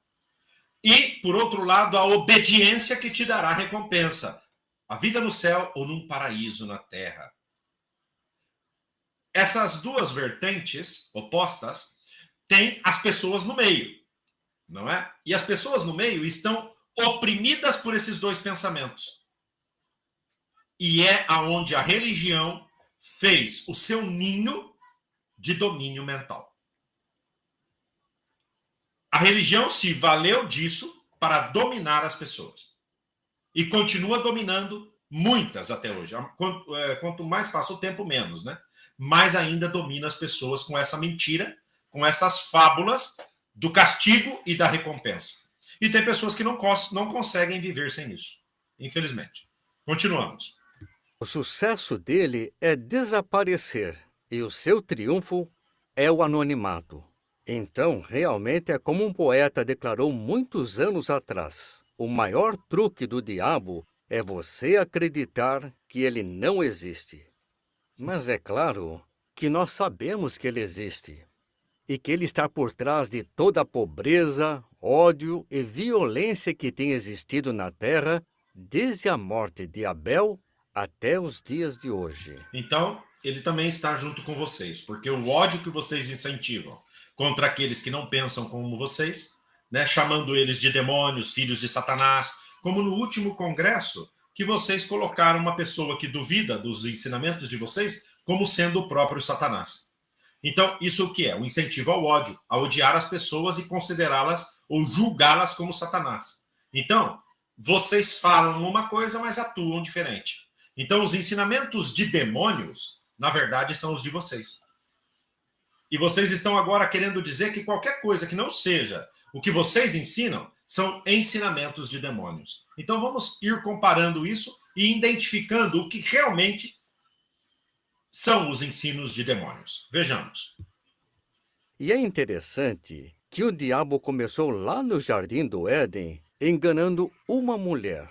Speaker 3: e, por outro lado, a obediência que te dará recompensa, a vida no céu ou num paraíso na terra. Essas duas vertentes opostas têm as pessoas no meio, não é? E as pessoas no meio estão oprimidas por esses dois pensamentos. E é aonde a religião fez o seu ninho de domínio mental. A religião se valeu disso para dominar as pessoas. E continua dominando muitas até hoje. Quanto mais passa o tempo, menos, né? Mais ainda domina as pessoas com essa mentira, com essas fábulas do castigo e da recompensa. E tem pessoas que não conseguem viver sem isso, infelizmente. Continuamos.
Speaker 14: O sucesso dele é desaparecer e o seu triunfo é o anonimato. Então, realmente é como um poeta declarou muitos anos atrás: o maior truque do diabo é você acreditar que ele não existe. Mas é claro que nós sabemos que ele existe e que ele está por trás de toda a pobreza, ódio e violência que tem existido na Terra desde a morte de Abel até os dias de hoje.
Speaker 3: Então, ele também está junto com vocês, porque o ódio que vocês incentivam contra aqueles que não pensam como vocês, né, chamando eles de demônios, filhos de Satanás, como no último congresso, que vocês colocaram uma pessoa que duvida dos ensinamentos de vocês como sendo o próprio Satanás. Então, isso o que é? O incentivo ao ódio, a odiar as pessoas e considerá-las ou julgá-las como Satanás. Então, vocês falam uma coisa, mas atuam diferente. Então, os ensinamentos de demônios, na verdade, são os de vocês. E vocês estão agora querendo dizer que qualquer coisa que não seja o que vocês ensinam são ensinamentos de demônios. Então vamos ir comparando isso e identificando o que realmente são os ensinos de demônios. Vejamos.
Speaker 14: E é interessante que o diabo começou lá no Jardim do Éden enganando uma mulher.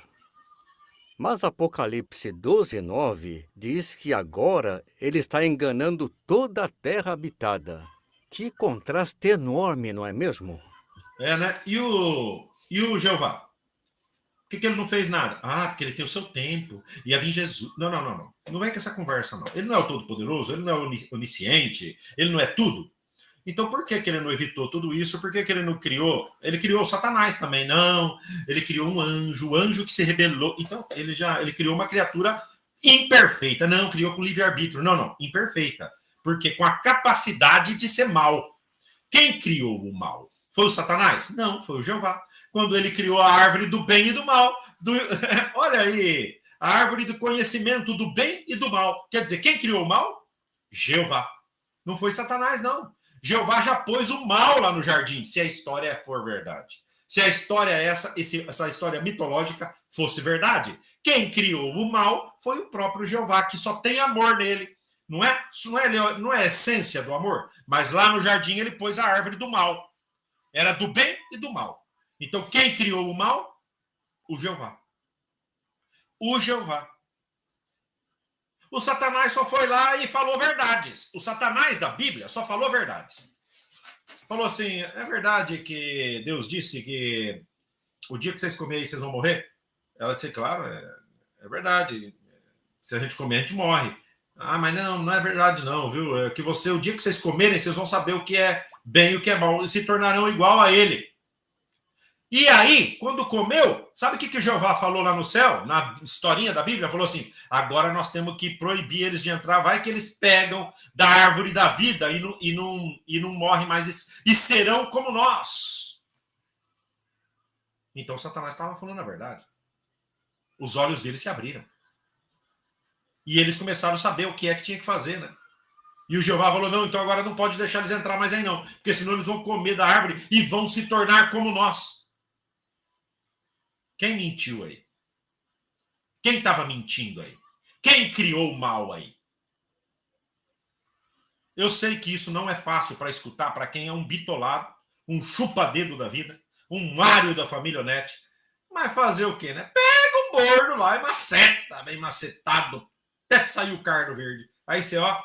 Speaker 14: Mas Apocalipse 12:9 diz que agora ele está enganando toda a terra habitada. Que contraste enorme, não é mesmo?
Speaker 3: É, né? E o Jeová? Por que ele não fez nada? Ah, porque ele tem o seu tempo. Ia vir Jesus. Não. Não vem com essa conversa, não. Ele não é o Todo-Poderoso, ele não é o onisciente, ele não é tudo. Então, por que ele não evitou tudo isso? Por que ele não criou? Ele criou o Satanás também, não. Ele criou um anjo, o anjo que se rebelou. Então, ele criou uma criatura imperfeita. Não, criou com livre-arbítrio. Não, imperfeita. Porque com a capacidade de ser mal. Quem criou o mal? Foi o Satanás? Não, foi o Jeová. Quando ele criou a árvore do bem e do mal. Olha aí, a árvore do conhecimento do bem e do mal. Quer dizer, quem criou o mal? Jeová. Não foi Satanás, não. Jeová já pôs o mal lá no jardim, se a história for verdade. Se a história essa história mitológica fosse verdade. Quem criou o mal foi o próprio Jeová, que só tem amor nele. Não é a essência do amor, mas lá no jardim ele pôs a árvore do mal. Era do bem e do mal. Então quem criou o mal? O Jeová. O Jeová. O Satanás só foi lá e falou verdades. O Satanás da Bíblia só falou verdades. falou assim, é verdade que Deus disse que o dia que vocês comerem vocês vão morrer? Ela disse, claro, é verdade. Se a gente comer, a gente morre. Ah, mas não é verdade não, viu? É que o dia que vocês comerem, vocês vão saber o que é bem e o que é mal, e se tornarão igual a ele. E aí, quando comeu, sabe o que Jeová falou lá no céu? Na historinha da Bíblia, falou assim, agora nós temos que proibir eles de entrar, vai que eles pegam da árvore da vida e não morrem mais, e serão como nós. Então Satanás estava falando a verdade. Os olhos deles se abriram. E eles começaram a saber o que é que tinha que fazer, né? E o Jeová falou, não, então agora não pode deixar eles entrar mais aí não, porque senão eles vão comer da árvore e vão se tornar como nós. Quem mentiu aí? Quem estava mentindo aí? Quem criou o mal aí? Eu sei que isso não é fácil para escutar para quem é um bitolado, um chupa-dedo da vida, um Mário da família Onete. Mas fazer o quê, né? Pega o bordo lá e maceta, bem macetado, até sair o cardo verde. Aí você, ó,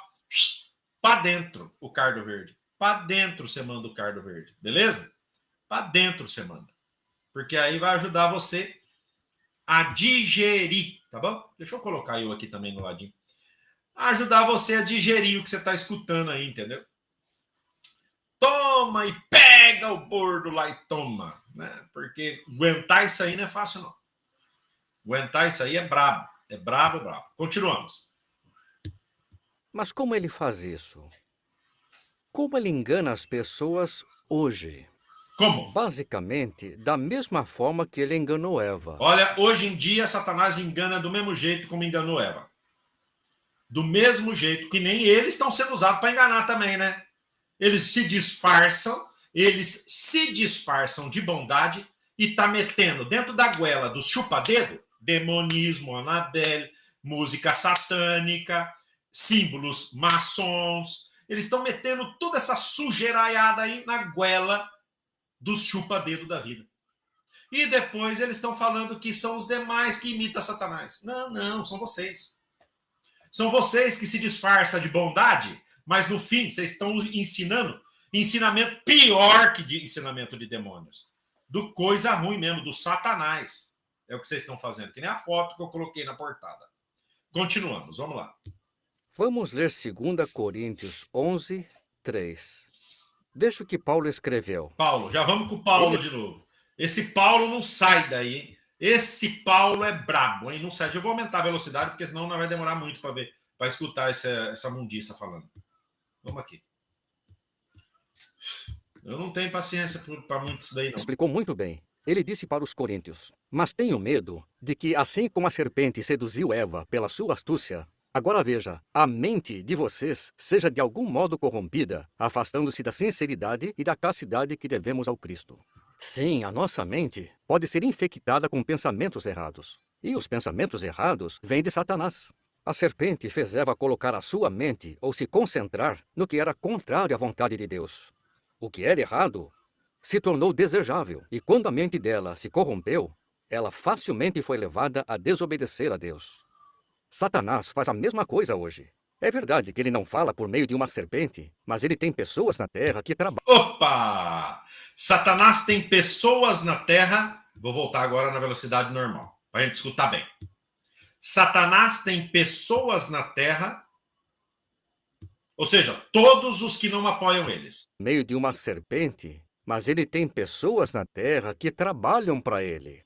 Speaker 3: para dentro o cardo verde. Para dentro você manda o cardo verde, beleza? Para dentro você manda. Porque aí vai ajudar você a digerir, tá bom? Deixa eu colocar eu aqui também no ladinho. Ajudar você a digerir o que você está escutando aí, entendeu? Toma e pega o bordo lá e toma, né? Porque aguentar isso aí não é fácil, não. Aguentar isso aí é brabo. É brabo, é brabo. Continuamos.
Speaker 14: Mas como ele faz isso? Como ele engana as pessoas hoje?
Speaker 3: Como?
Speaker 14: Basicamente, da mesma forma que ele enganou Eva.
Speaker 3: Olha, hoje em dia, Satanás engana do mesmo jeito como enganou Eva. Do mesmo jeito que nem eles estão sendo usados para enganar também, né? Eles se disfarçam de bondade e tá metendo dentro da goela do chupa-dedo demonismo, Anabelle, música satânica, símbolos maçons. Eles estão metendo toda essa sujeiraiada aí na goela dos chupa-dedo da vida. E depois eles estão falando que são os demais que imitam Satanás. Não, são vocês. São vocês que se disfarçam de bondade, mas no fim vocês estão ensinando ensinamento pior que de ensinamento de demônios. Do coisa ruim mesmo, do Satanás. É o que vocês estão fazendo, que nem a foto que eu coloquei na portada. Continuamos, vamos lá.
Speaker 14: Vamos ler 2 Coríntios 11, 3. Veja o que Paulo escreveu.
Speaker 3: Paulo, já vamos com o Paulo de novo. Esse Paulo não sai daí, hein? Esse Paulo é brabo, hein? Não sai. Eu vou aumentar a velocidade, porque senão não vai demorar muito para escutar essa mundiça falando. Vamos aqui. Eu não tenho paciência para muito isso daí, não.
Speaker 14: Explicou muito bem. Ele disse para os coríntios, mas tenho medo de que, assim como a serpente seduziu Eva pela sua astúcia, agora veja, a mente de vocês seja de algum modo corrompida, afastando-se da sinceridade e da castidade que devemos ao Cristo. Sim, a nossa mente pode ser infectada com pensamentos errados. E os pensamentos errados vêm de Satanás. A serpente fez Eva colocar a sua mente ou se concentrar no que era contrário à vontade de Deus. O que era errado se tornou desejável, e quando a mente dela se corrompeu, ela facilmente foi levada a desobedecer a Deus. Satanás faz a mesma coisa hoje. É verdade que ele não fala por meio de uma serpente, mas ele tem pessoas na terra que trabalham.
Speaker 3: Opa! Satanás tem pessoas na terra. Vou voltar agora na velocidade normal, para a gente escutar bem. Satanás tem pessoas na terra, ou seja, todos os que não apoiam eles.
Speaker 14: Meio de uma serpente, mas ele tem pessoas na terra que trabalham para ele.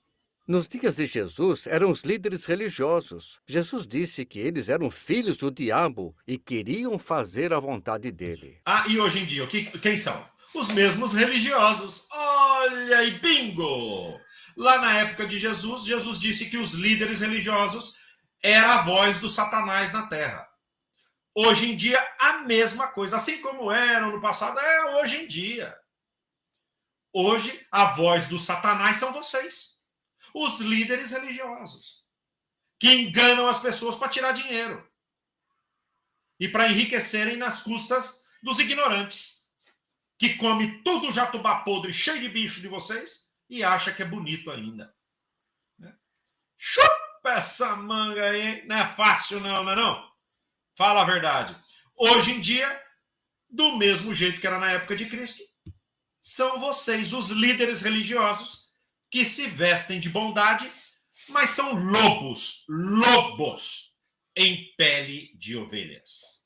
Speaker 14: Nos dias de Jesus, eram os líderes religiosos. Jesus disse que eles eram filhos do diabo e queriam fazer a vontade dele.
Speaker 3: Ah, e hoje em dia, quem são? Os mesmos religiosos. Olha aí, bingo! Lá na época de Jesus, Jesus disse que os líderes religiosos eram a voz do Satanás na terra. Hoje em dia, a mesma coisa. Assim como eram no passado, é hoje em dia. Hoje, a voz do Satanás são vocês. Os líderes religiosos, que enganam as pessoas para tirar dinheiro e para enriquecerem nas custas dos ignorantes, que come tudo jatobá podre, cheio de bicho de vocês e acha que é bonito ainda. Chupa essa manga aí, não é fácil não, não é não? Fala a verdade. Hoje em dia, do mesmo jeito que era na época de Cristo, são vocês, os líderes religiosos, que se vestem de bondade, mas são lobos em pele de ovelhas.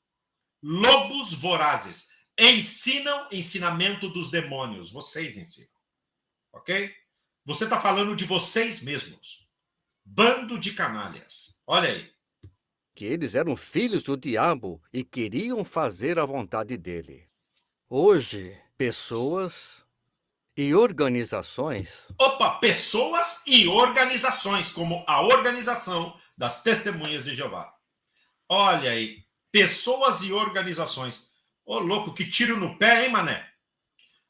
Speaker 3: Lobos vorazes. Ensinam ensinamento dos demônios. Vocês ensinam. Ok? Você está falando de vocês mesmos. Bando de canalhas. Olha aí.
Speaker 14: Que eles eram filhos do diabo e queriam fazer a vontade dele. Hoje, pessoas e organizações...
Speaker 3: Opa, pessoas e organizações, como a Organização das Testemunhas de Jeová. Olha aí, pessoas e organizações. Ô, louco, que tiro no pé, hein, mané?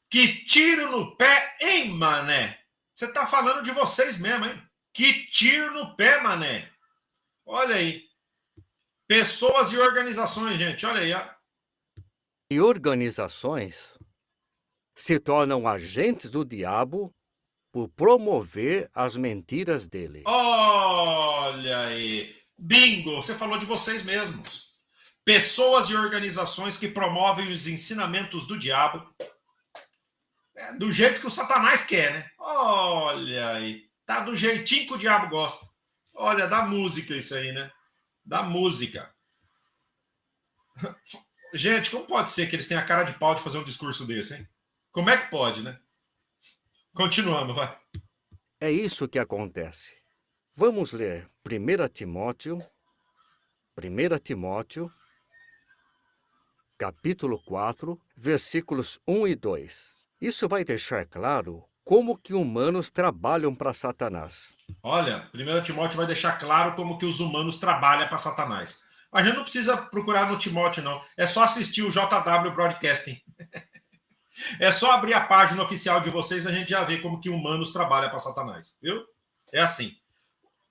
Speaker 3: Que tiro no pé, hein, mané? Você tá falando de vocês mesmo, hein? Que tiro no pé, mané. Olha aí. Pessoas e organizações, gente, olha aí, ó.
Speaker 14: E organizações se tornam agentes do diabo por promover as mentiras dele.
Speaker 3: Olha aí. Bingo, você falou de vocês mesmos. Pessoas e organizações que promovem os ensinamentos do diabo do jeito que o Satanás quer, né? Olha aí. Tá do jeitinho que o diabo gosta. Olha, da música isso aí, né? Da música. Gente, como pode ser que eles tenham a cara de pau de fazer um discurso desse, hein? Como é que pode, né? Continuamos, vai.
Speaker 14: É isso que acontece. Vamos ler 1 Timóteo, capítulo 4, versículos 1 e 2. Isso vai deixar claro como que humanos trabalham para Satanás.
Speaker 3: Olha, 1 Timóteo vai deixar claro como que os humanos trabalham para Satanás. A gente não precisa procurar no Timóteo, não. É só assistir o JW Broadcasting. É só abrir a página oficial de vocês, a gente já vê como que humanos trabalham para Satanás. Viu? É assim.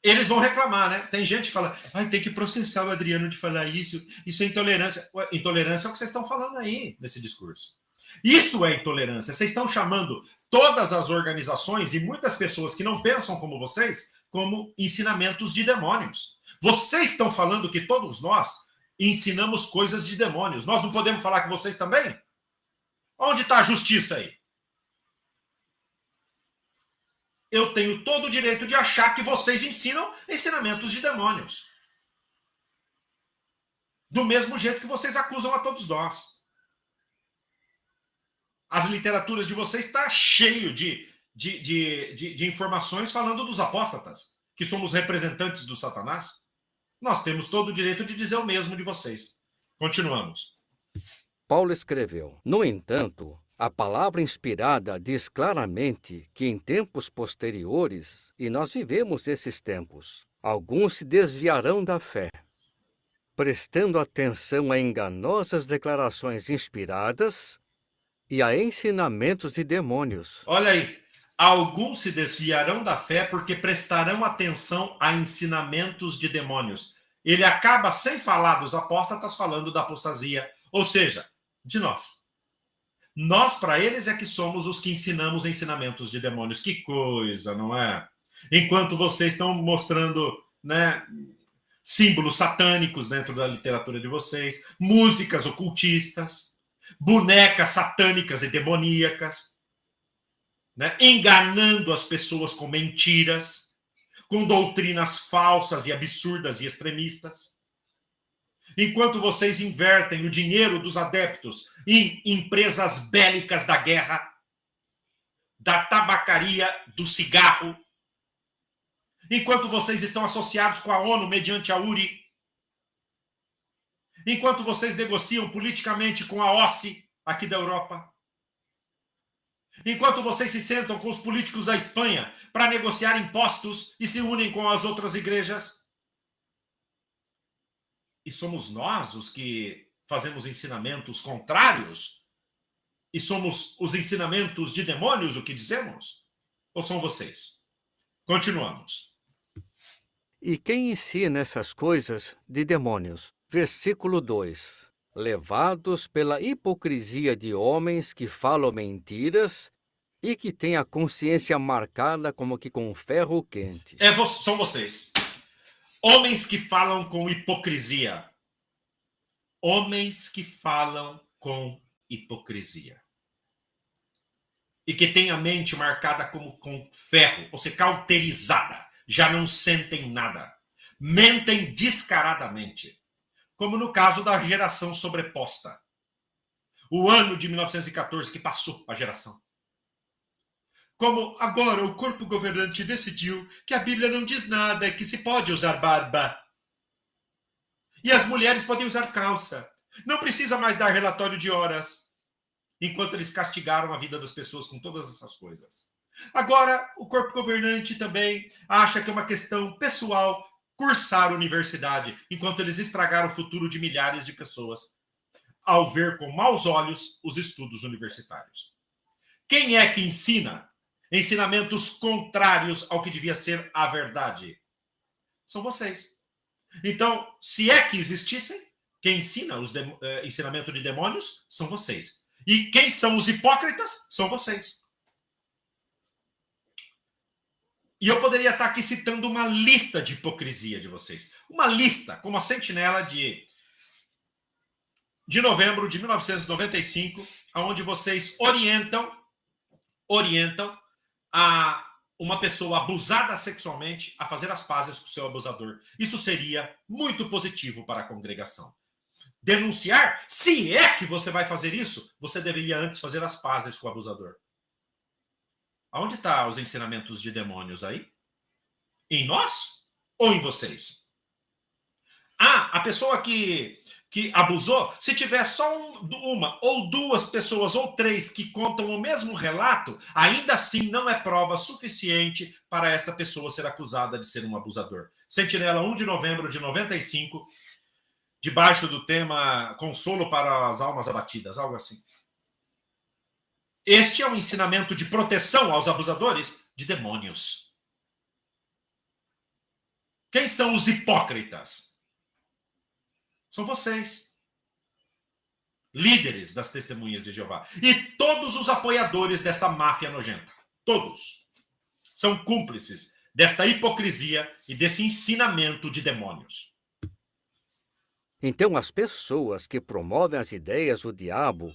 Speaker 3: Eles vão reclamar, né? Tem gente que fala, tem que processar o Adriano de falar isso. Isso é intolerância. Ué, intolerância é o que vocês estão falando aí nesse discurso. Isso é intolerância. Vocês estão chamando todas as organizações e muitas pessoas que não pensam como vocês como ensinamentos de demônios. Vocês estão falando que todos nós ensinamos coisas de demônios. Nós não podemos falar que vocês também? Onde está a justiça aí? Eu tenho todo o direito de achar que vocês ensinam ensinamentos de demônios. Do mesmo jeito que vocês acusam a todos nós. As literaturas de vocês estão cheio de informações falando dos apóstatas, que somos representantes do Satanás. Nós temos todo o direito de dizer o mesmo de vocês. Continuamos.
Speaker 14: Paulo escreveu, no entanto, a palavra inspirada diz claramente que em tempos posteriores, e nós vivemos esses tempos, alguns se desviarão da fé, prestando atenção a enganosas declarações inspiradas e a ensinamentos de demônios.
Speaker 3: Olha aí, alguns se desviarão da fé porque prestarão atenção a ensinamentos de demônios. Ele acaba, sem falar dos apóstatas, falando da apostasia, ou seja, de nós. Nós, para eles, é que somos os que ensinamos ensinamentos de demônios. Que coisa, não é? Enquanto vocês estão mostrando, né, símbolos satânicos dentro da literatura de vocês, músicas ocultistas, bonecas satânicas e demoníacas, né, enganando as pessoas com mentiras, com doutrinas falsas e absurdas e extremistas. Enquanto vocês invertem o dinheiro dos adeptos em empresas bélicas da guerra, da tabacaria, do cigarro, enquanto vocês estão associados com a ONU mediante a URI, enquanto vocês negociam politicamente com a OSCE aqui da Europa, enquanto vocês se sentam com os políticos da Espanha para negociar impostos e se unem com as outras igrejas, e somos nós os que fazemos ensinamentos contrários? E somos os ensinamentos de demônios o que dizemos? Ou são vocês? Continuamos.
Speaker 14: E quem ensina essas coisas de demônios? Versículo 2. Levados pela hipocrisia de homens que falam mentiras e que têm a consciência marcada como que com ferro quente.
Speaker 3: São vocês. Homens que falam com hipocrisia. Homens que falam com hipocrisia. e que têm a mente marcada como com ferro, ou seja, cauterizada, já não sentem nada. Mentem descaradamente, como no caso da geração sobreposta. O ano de 1914 que passou a geração. Como agora o corpo governante decidiu que a Bíblia não diz nada, que se pode usar barba. E as mulheres podem usar calça. Não precisa mais dar relatório de horas. Enquanto eles castigaram a vida das pessoas com todas essas coisas. Agora, o corpo governante também acha que é uma questão pessoal cursar universidade, enquanto eles estragaram o futuro de milhares de pessoas ao ver com maus olhos os estudos universitários. Quem é que ensina ensinamentos contrários ao que devia ser a verdade? São vocês. Então, se é que existissem, quem ensina os ensinamento de demônios são vocês. E quem são os hipócritas? São vocês. E eu poderia estar aqui citando uma lista de hipocrisia de vocês. Uma lista, como a sentinela de novembro de 1995, onde vocês orientam a uma pessoa abusada sexualmente a fazer as pazes com o seu abusador. Isso seria muito positivo para a congregação. Denunciar, se é que você vai fazer isso, você deveria antes fazer as pazes com o abusador. Aonde estão os ensinamentos de demônios aí? Em nós ou em vocês? A pessoa que abusou, se tiver só uma ou duas pessoas ou três que contam o mesmo relato, ainda assim não é prova suficiente para esta pessoa ser acusada de ser um abusador. Sentinela 1 de novembro de 95, debaixo do tema Consolo para as Almas Abatidas, algo assim. Este é um ensinamento de proteção aos abusadores de demônios. Quem são os hipócritas? São vocês. Líderes das testemunhas de Jeová. E todos os apoiadores desta máfia nojenta. Todos. São cúmplices desta hipocrisia e desse ensinamento de demônios.
Speaker 14: Então, as pessoas que promovem as ideias do diabo,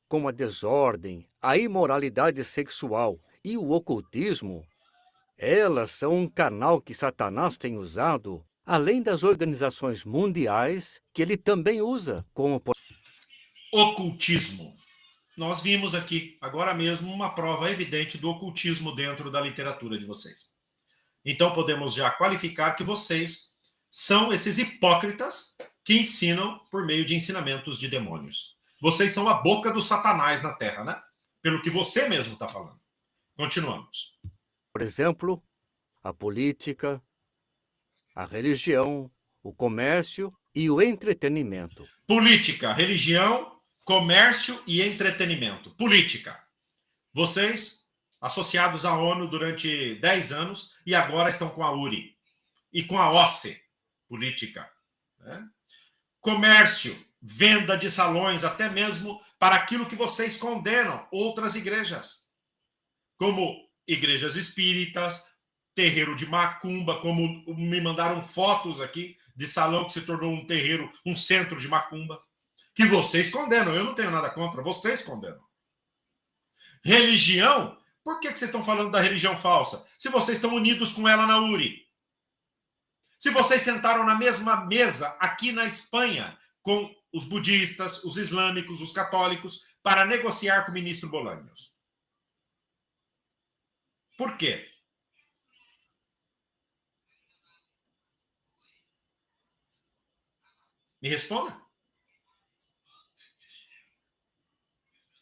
Speaker 14: como a desordem, a imoralidade sexual e o ocultismo, elas são um canal que Satanás tem usado, além das organizações mundiais que ele também usa, como
Speaker 3: ocultismo. Nós vimos aqui, agora mesmo, uma prova evidente do ocultismo dentro da literatura de vocês. Então, podemos já qualificar que vocês são esses hipócritas que ensinam por meio de ensinamentos de demônios. Vocês são a boca do Satanás na Terra, né? Pelo que você mesmo está falando. Continuamos.
Speaker 14: por exemplo, a política, a religião, o comércio e o entretenimento.
Speaker 3: Política, religião, comércio e entretenimento. Política. Vocês, associados à ONU durante 10 anos e agora estão com a URI e com a OSCE. Política. Né? Comércio, venda de salões, até mesmo para aquilo que vocês condenam, outras igrejas. Como igrejas espíritas, terreiro de macumba, como me mandaram fotos aqui de salão que se tornou um terreiro, um centro de macumba, que vocês condenam. Eu não tenho nada contra, vocês condenam. Religião, por que vocês estão falando da religião falsa? Se vocês estão unidos com ela na URI. Se vocês sentaram na mesma mesa aqui na Espanha com os budistas, os islâmicos, os católicos, para negociar com o ministro Bolanhos. Por quê? Me responda.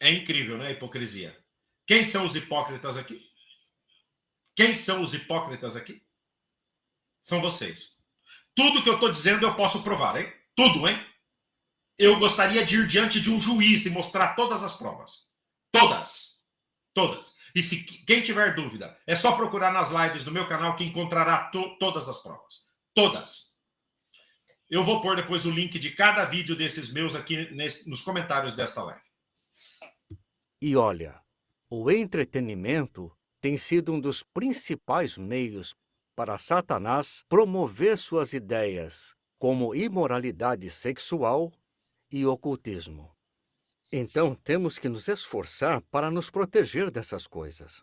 Speaker 3: É incrível, né, a hipocrisia. Quem são os hipócritas aqui? Quem são os hipócritas aqui? São vocês. Tudo que eu estou dizendo eu posso provar, hein? Tudo, hein? Eu gostaria de ir diante de um juiz e mostrar todas as provas. Todas. Todas. E se quem tiver dúvida, é só procurar nas lives do meu canal que encontrará todas as provas. Todas. Eu vou pôr depois o link de cada vídeo desses meus aqui nos comentários desta live.
Speaker 14: E olha, o entretenimento tem sido um dos principais meios para Satanás promover suas ideias, como imoralidade sexual e ocultismo. Então temos que nos esforçar para nos proteger dessas coisas.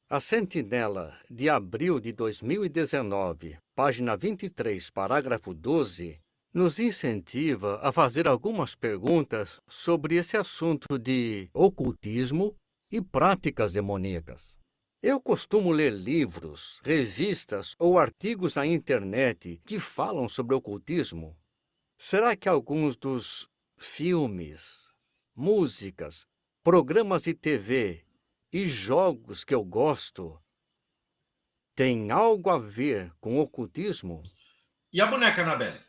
Speaker 14: A Sentinela de abril de 2019, página 23, parágrafo 12, nos incentiva a fazer algumas perguntas sobre esse assunto de ocultismo e práticas demoníacas. Eu costumo ler livros, revistas ou artigos na internet que falam sobre ocultismo. Será que alguns dos filmes, músicas, programas de TV e jogos que eu gosto têm algo a ver com ocultismo?
Speaker 3: E a boneca Annabelle?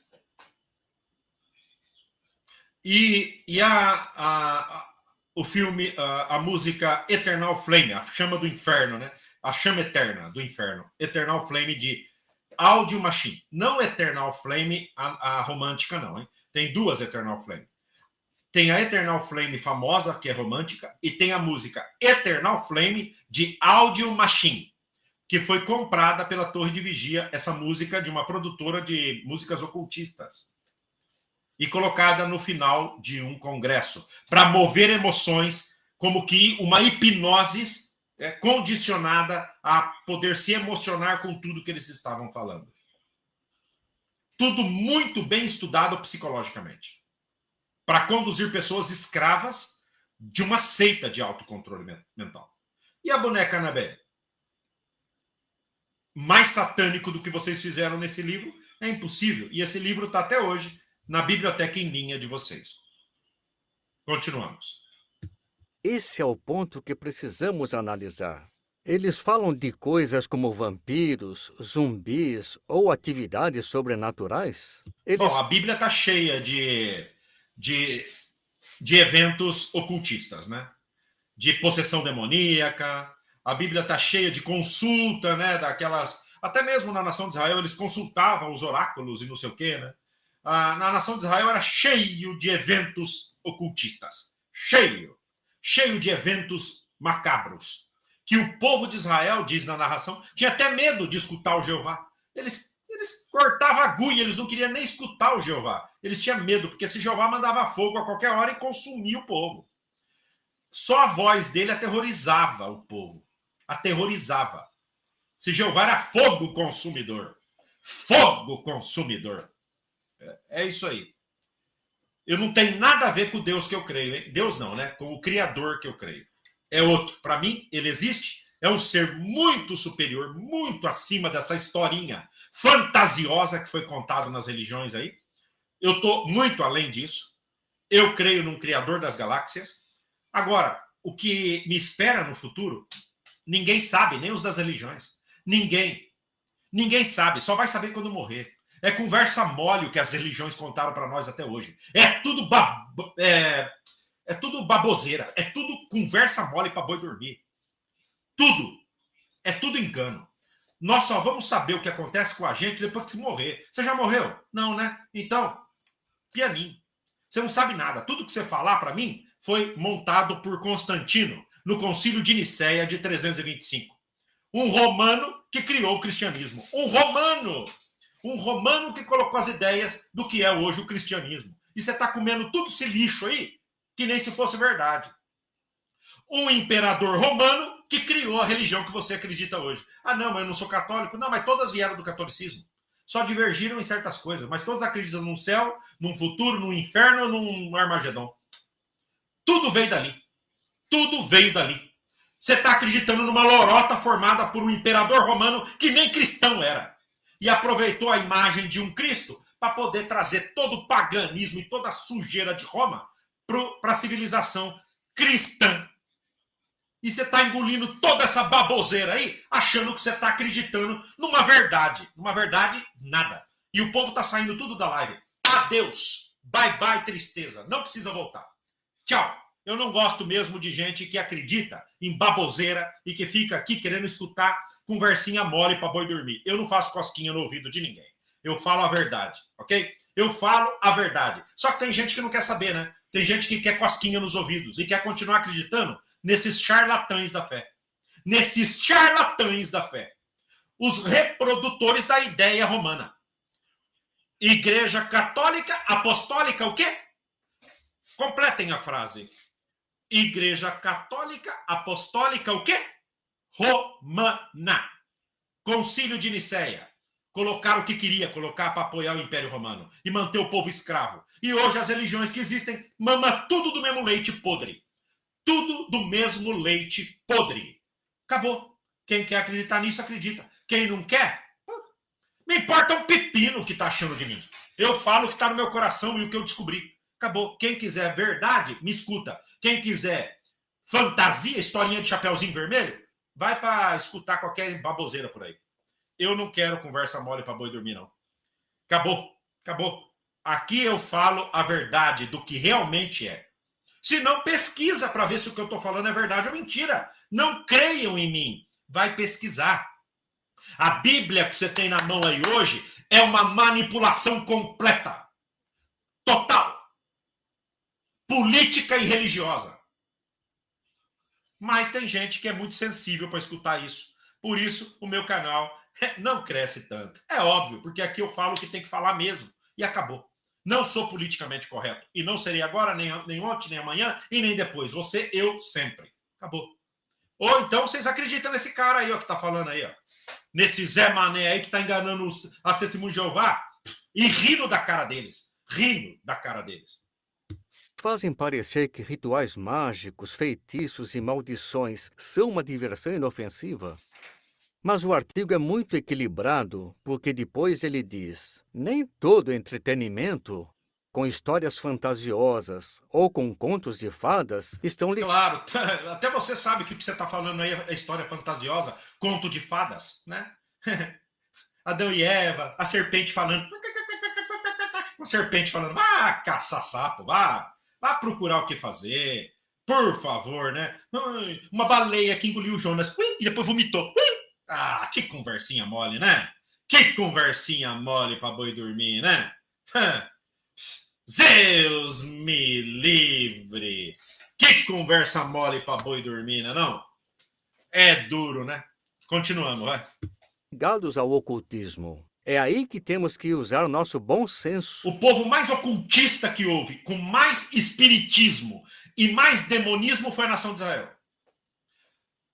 Speaker 3: O filme, a música Eternal Flame, a chama do inferno, né? A chama eterna do inferno. Eternal Flame de Audio Machine. Não Eternal Flame, a romântica não, hein? Tem duas Eternal Flame. Tem a Eternal Flame famosa, que é romântica, e tem a música Eternal Flame de Audio Machine, que foi comprada pela Torre de Vigia, essa música de uma produtora de músicas ocultistas, e colocada no final de um congresso, para mover emoções, como que uma hipnose condicionada a poder se emocionar com tudo que eles estavam falando. Tudo muito bem estudado psicologicamente, para conduzir pessoas escravas de uma seita de autocontrole mental. E a boneca Annabelle? Mais satânico do que vocês fizeram nesse livro é impossível. E esse livro está até hoje na biblioteca em linha de vocês. Continuamos.
Speaker 14: Esse é o ponto que precisamos analisar. Eles falam de coisas como vampiros, zumbis ou atividades sobrenaturais?
Speaker 3: Bom, a Bíblia está cheia de eventos ocultistas, né? De possessão demoníaca. A Bíblia está cheia de consulta, né? Daquelas... Até mesmo na nação de Israel, eles consultavam os oráculos e não sei o quê, né? Na nação de Israel era cheio de eventos ocultistas. Cheio de eventos macabros. Que o povo de Israel, diz na narração, tinha até medo de escutar o Jeová. Eles cortavam a agulha, eles não queriam nem escutar o Jeová. Eles tinham medo, porque esse Jeová mandava fogo a qualquer hora e consumia o povo. Só a voz dele aterrorizava o povo. Aterrorizava. Se Jeová era fogo consumidor. Fogo consumidor. É isso aí. Eu não tenho nada a ver com o Deus que eu creio, hein? Deus não, né? Com o Criador que eu creio. É outro. Para mim, ele existe. É um ser muito superior, muito acima dessa historinha fantasiosa que foi contado nas religiões aí. Eu estou muito além disso. Eu creio num Criador das galáxias. Agora, o que me espera no futuro, ninguém sabe, nem os das religiões. Ninguém sabe, só vai saber quando morrer. É conversa mole o que as religiões contaram para nós até hoje. É tudo baboseira. É tudo conversa mole para boi dormir. Tudo. É tudo engano. Nós só vamos saber o que acontece com a gente depois que se morrer. Você já morreu? Não, né? Então, pianinho. Você não sabe nada. Tudo que você falar para mim foi montado por Constantino no Concílio de Nicéia de 325. Um romano que criou o cristianismo. Um romano que colocou as ideias do que é hoje o cristianismo. E você está comendo tudo esse lixo aí, que nem se fosse verdade. Um imperador romano que criou a religião que você acredita hoje. Ah, não, mas eu não sou católico. Não, mas todas vieram do catolicismo. Só divergiram em certas coisas, mas todas acreditam num céu, num futuro, num inferno, num Armagedon. Tudo veio dali. Tudo veio dali. Você está acreditando numa lorota formada por um imperador romano que nem cristão era. E aproveitou a imagem de um Cristo para poder trazer todo o paganismo e toda a sujeira de Roma para a civilização cristã. E você está engolindo toda essa baboseira aí, achando que você está acreditando numa verdade. Numa verdade, nada. E o povo está saindo tudo da live. Adeus. Bye, bye, tristeza. Não precisa voltar. Tchau. Eu não gosto mesmo de gente que acredita em baboseira e que fica aqui querendo escutar conversinha mole para boi dormir. Eu não faço cosquinha no ouvido de ninguém. Eu falo a verdade, ok? Eu falo a verdade. Só que tem gente que não quer saber, né? Tem gente que quer cosquinha nos ouvidos e quer continuar acreditando nesses charlatães da fé. Nesses charlatães da fé. Os reprodutores da ideia romana. Igreja católica, apostólica, o quê? Completem a frase. Igreja Católica Apostólica o quê? Romana. Concílio de Nicéia. Colocar o que queria, colocar para apoiar o Império Romano e manter o povo escravo. E hoje as religiões que existem mamam tudo do mesmo leite podre. Tudo do mesmo leite podre. Acabou. Quem quer acreditar nisso, acredita. Quem não quer, me importa um pepino o que tá achando de mim. Eu falo o que tá no meu coração e o que eu descobri. Acabou. Quem quiser verdade, me escuta. Quem quiser fantasia, historinha de Chapeuzinho Vermelho, vai para escutar qualquer baboseira por aí. Eu não quero conversa mole para boi dormir, não. Acabou. Acabou. Aqui eu falo a verdade do que realmente é. Se não, pesquisa para ver se o que eu estou falando é verdade ou mentira. Não creiam em mim. Vai pesquisar. A Bíblia que você tem na mão aí hoje é uma manipulação completa. Total. Política e religiosa. Mas tem gente que é muito sensível para escutar isso. Por isso, o meu canal não cresce tanto. É óbvio, porque aqui eu falo o que tem que falar mesmo. E acabou. Não sou politicamente correto. E não serei agora, nem ontem, nem amanhã, e nem depois. Você, eu, sempre. Acabou. Ou então vocês acreditam nesse cara aí, ó, que tá falando aí, ó. Nesse Zé Mané aí que tá enganando as testemunhas de Jeová e rindo da cara deles. Rindo da cara deles.
Speaker 14: Fazem parecer que rituais mágicos, feitiços e maldições são uma diversão inofensiva. Mas o artigo é muito equilibrado, porque depois ele diz: nem todo entretenimento com histórias fantasiosas ou com contos de fadas estão ligados.
Speaker 3: Claro, até você sabe que o que você está falando aí é história fantasiosa, conto de fadas, né? Adão e Eva, a serpente falando. A serpente falando, vá caçar sapo, vá procurar o que fazer, por favor, né? Uma baleia que engoliu o Jonas e depois vomitou. Ah, que conversinha mole, né? Que conversinha mole pra boi dormir, né? Zeus me livre! Que conversa mole pra boi dormir, né, não? É duro, né? Continuamos, vai.
Speaker 14: Ligados ao ocultismo. É aí que temos que usar nosso bom senso.
Speaker 3: O povo mais ocultista que houve, com mais espiritismo e mais demonismo, foi a nação de Israel.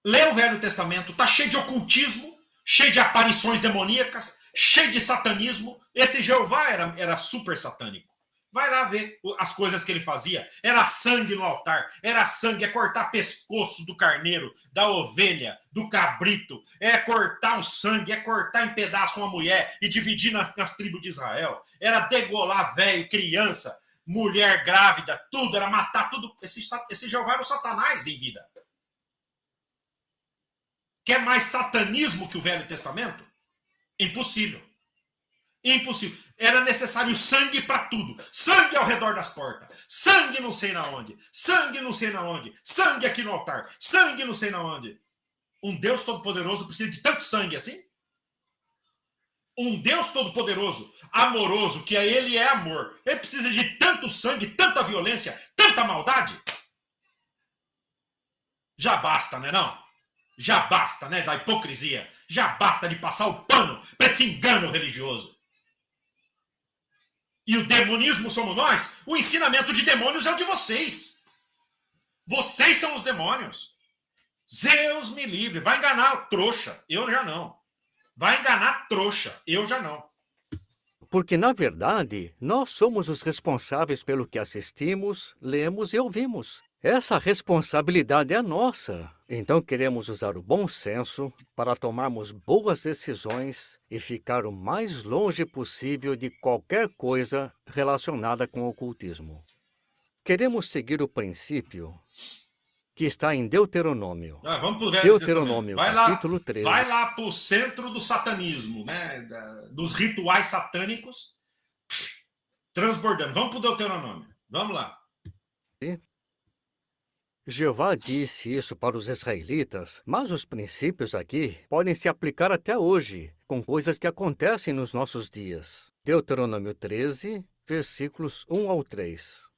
Speaker 3: Lê o Velho Testamento, tá cheio de ocultismo, cheio de aparições demoníacas, cheio de satanismo. Esse Jeová era super satânico. Vai lá ver as coisas que ele fazia. Era sangue no altar, era sangue, é cortar pescoço do carneiro, da ovelha, do cabrito, é cortar o sangue, é cortar em pedaço uma mulher e dividir nas tribos de Israel. Era degolar velho, criança, mulher grávida, tudo, era matar tudo. Esse Jeová era o Satanás em vida. Quer mais satanismo que o Velho Testamento? Impossível. Impossível. Era necessário sangue para tudo. Sangue ao redor das portas. Sangue não sei na onde. Sangue não sei na onde. Sangue aqui no altar. Sangue não sei na onde. Um Deus Todo-Poderoso precisa de tanto sangue assim? Um Deus Todo-Poderoso, amoroso, que ele é amor. Ele precisa de tanto sangue, tanta violência, tanta maldade? Já basta, né não? Já basta, né, da hipocrisia. Já basta de passar o pano para esse engano religioso. E o demonismo somos nós? O ensinamento de demônios é o de vocês. Vocês são os demônios. Zeus me livre. Vai enganar trouxa. Eu já não. Vai enganar trouxa. Eu já não.
Speaker 14: Porque, na verdade, nós somos os responsáveis pelo que assistimos, lemos e ouvimos. Essa responsabilidade é nossa. Então queremos usar o bom senso para tomarmos boas decisões e ficar o mais longe possível de qualquer coisa relacionada com o ocultismo. Queremos seguir o princípio que está em Deuteronômio.
Speaker 3: Vamos pro Velho
Speaker 14: Deuteronômio, capítulo 13.
Speaker 3: Vai lá para o centro do satanismo, né? Dos rituais satânicos, transbordando. Vamos para o Deuteronômio. Vamos lá.
Speaker 14: Jeová disse isso para os israelitas, mas os princípios aqui podem se aplicar até hoje, com coisas que acontecem nos nossos dias. Deuteronômio 13, versículos 1 ao 3.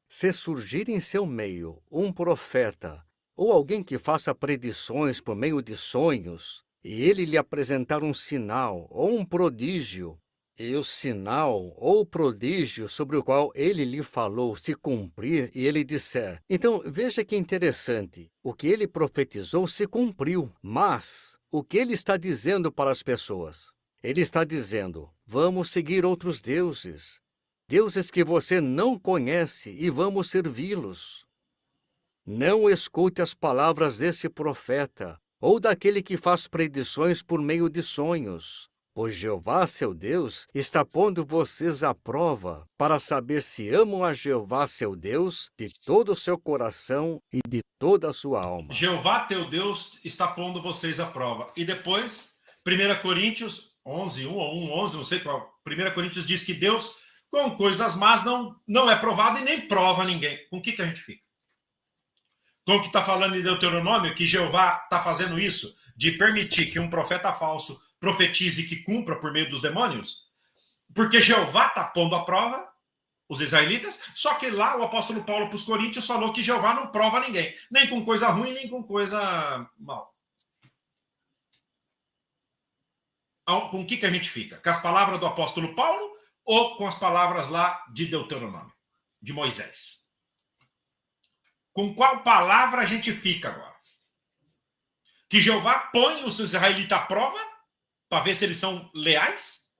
Speaker 14: Se surgir em seu meio um profeta ou alguém que faça predições por meio de sonhos, e ele lhe apresentar um sinal ou um prodígio, e o sinal ou prodígio sobre o qual ele lhe falou se cumprir e ele disser. Então, veja que interessante. O que ele profetizou se cumpriu, mas o que ele está dizendo para as pessoas? Ele está dizendo, vamos seguir outros deuses, deuses que você não conhece e vamos servi-los. Não escute as palavras desse profeta ou daquele que faz predições por meio de sonhos. Pois Jeová, seu Deus, está pondo vocês à prova para saber se amam a Jeová, seu Deus, de todo o seu coração e de toda a sua alma.
Speaker 3: Jeová, teu Deus, está pondo vocês à prova. E depois, 1 Coríntios 11, 1 ou 1, 11, não sei qual. 1 Coríntios diz que Deus, com coisas más, não é provado e nem prova ninguém. Com o que a gente fica? Com o que está falando em Deuteronômio, que Jeová está fazendo isso, de permitir que um profeta falso profetize e que cumpra por meio dos demônios, porque Jeová está pondo à prova os israelitas, só que lá o apóstolo Paulo para os coríntios falou que Jeová não prova ninguém, nem com coisa ruim, nem com coisa mal. Com o que a gente fica? Com as palavras do apóstolo Paulo ou com as palavras lá de Deuteronômio, de Moisés? Com qual palavra a gente fica agora? Que Jeová põe os israelitas à prova para ver se eles são leais?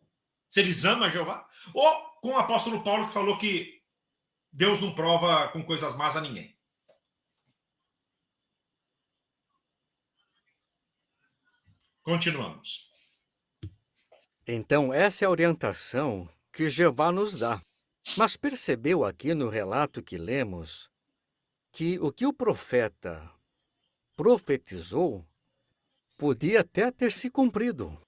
Speaker 3: Se eles amam a Jeová? Ou com o apóstolo Paulo que falou que Deus não prova com coisas más a ninguém? Continuamos.
Speaker 14: Então, essa é a orientação que Jeová nos dá. Mas percebeu aqui no relato que lemos que o que o profeta profetizou podia até ter se cumprido.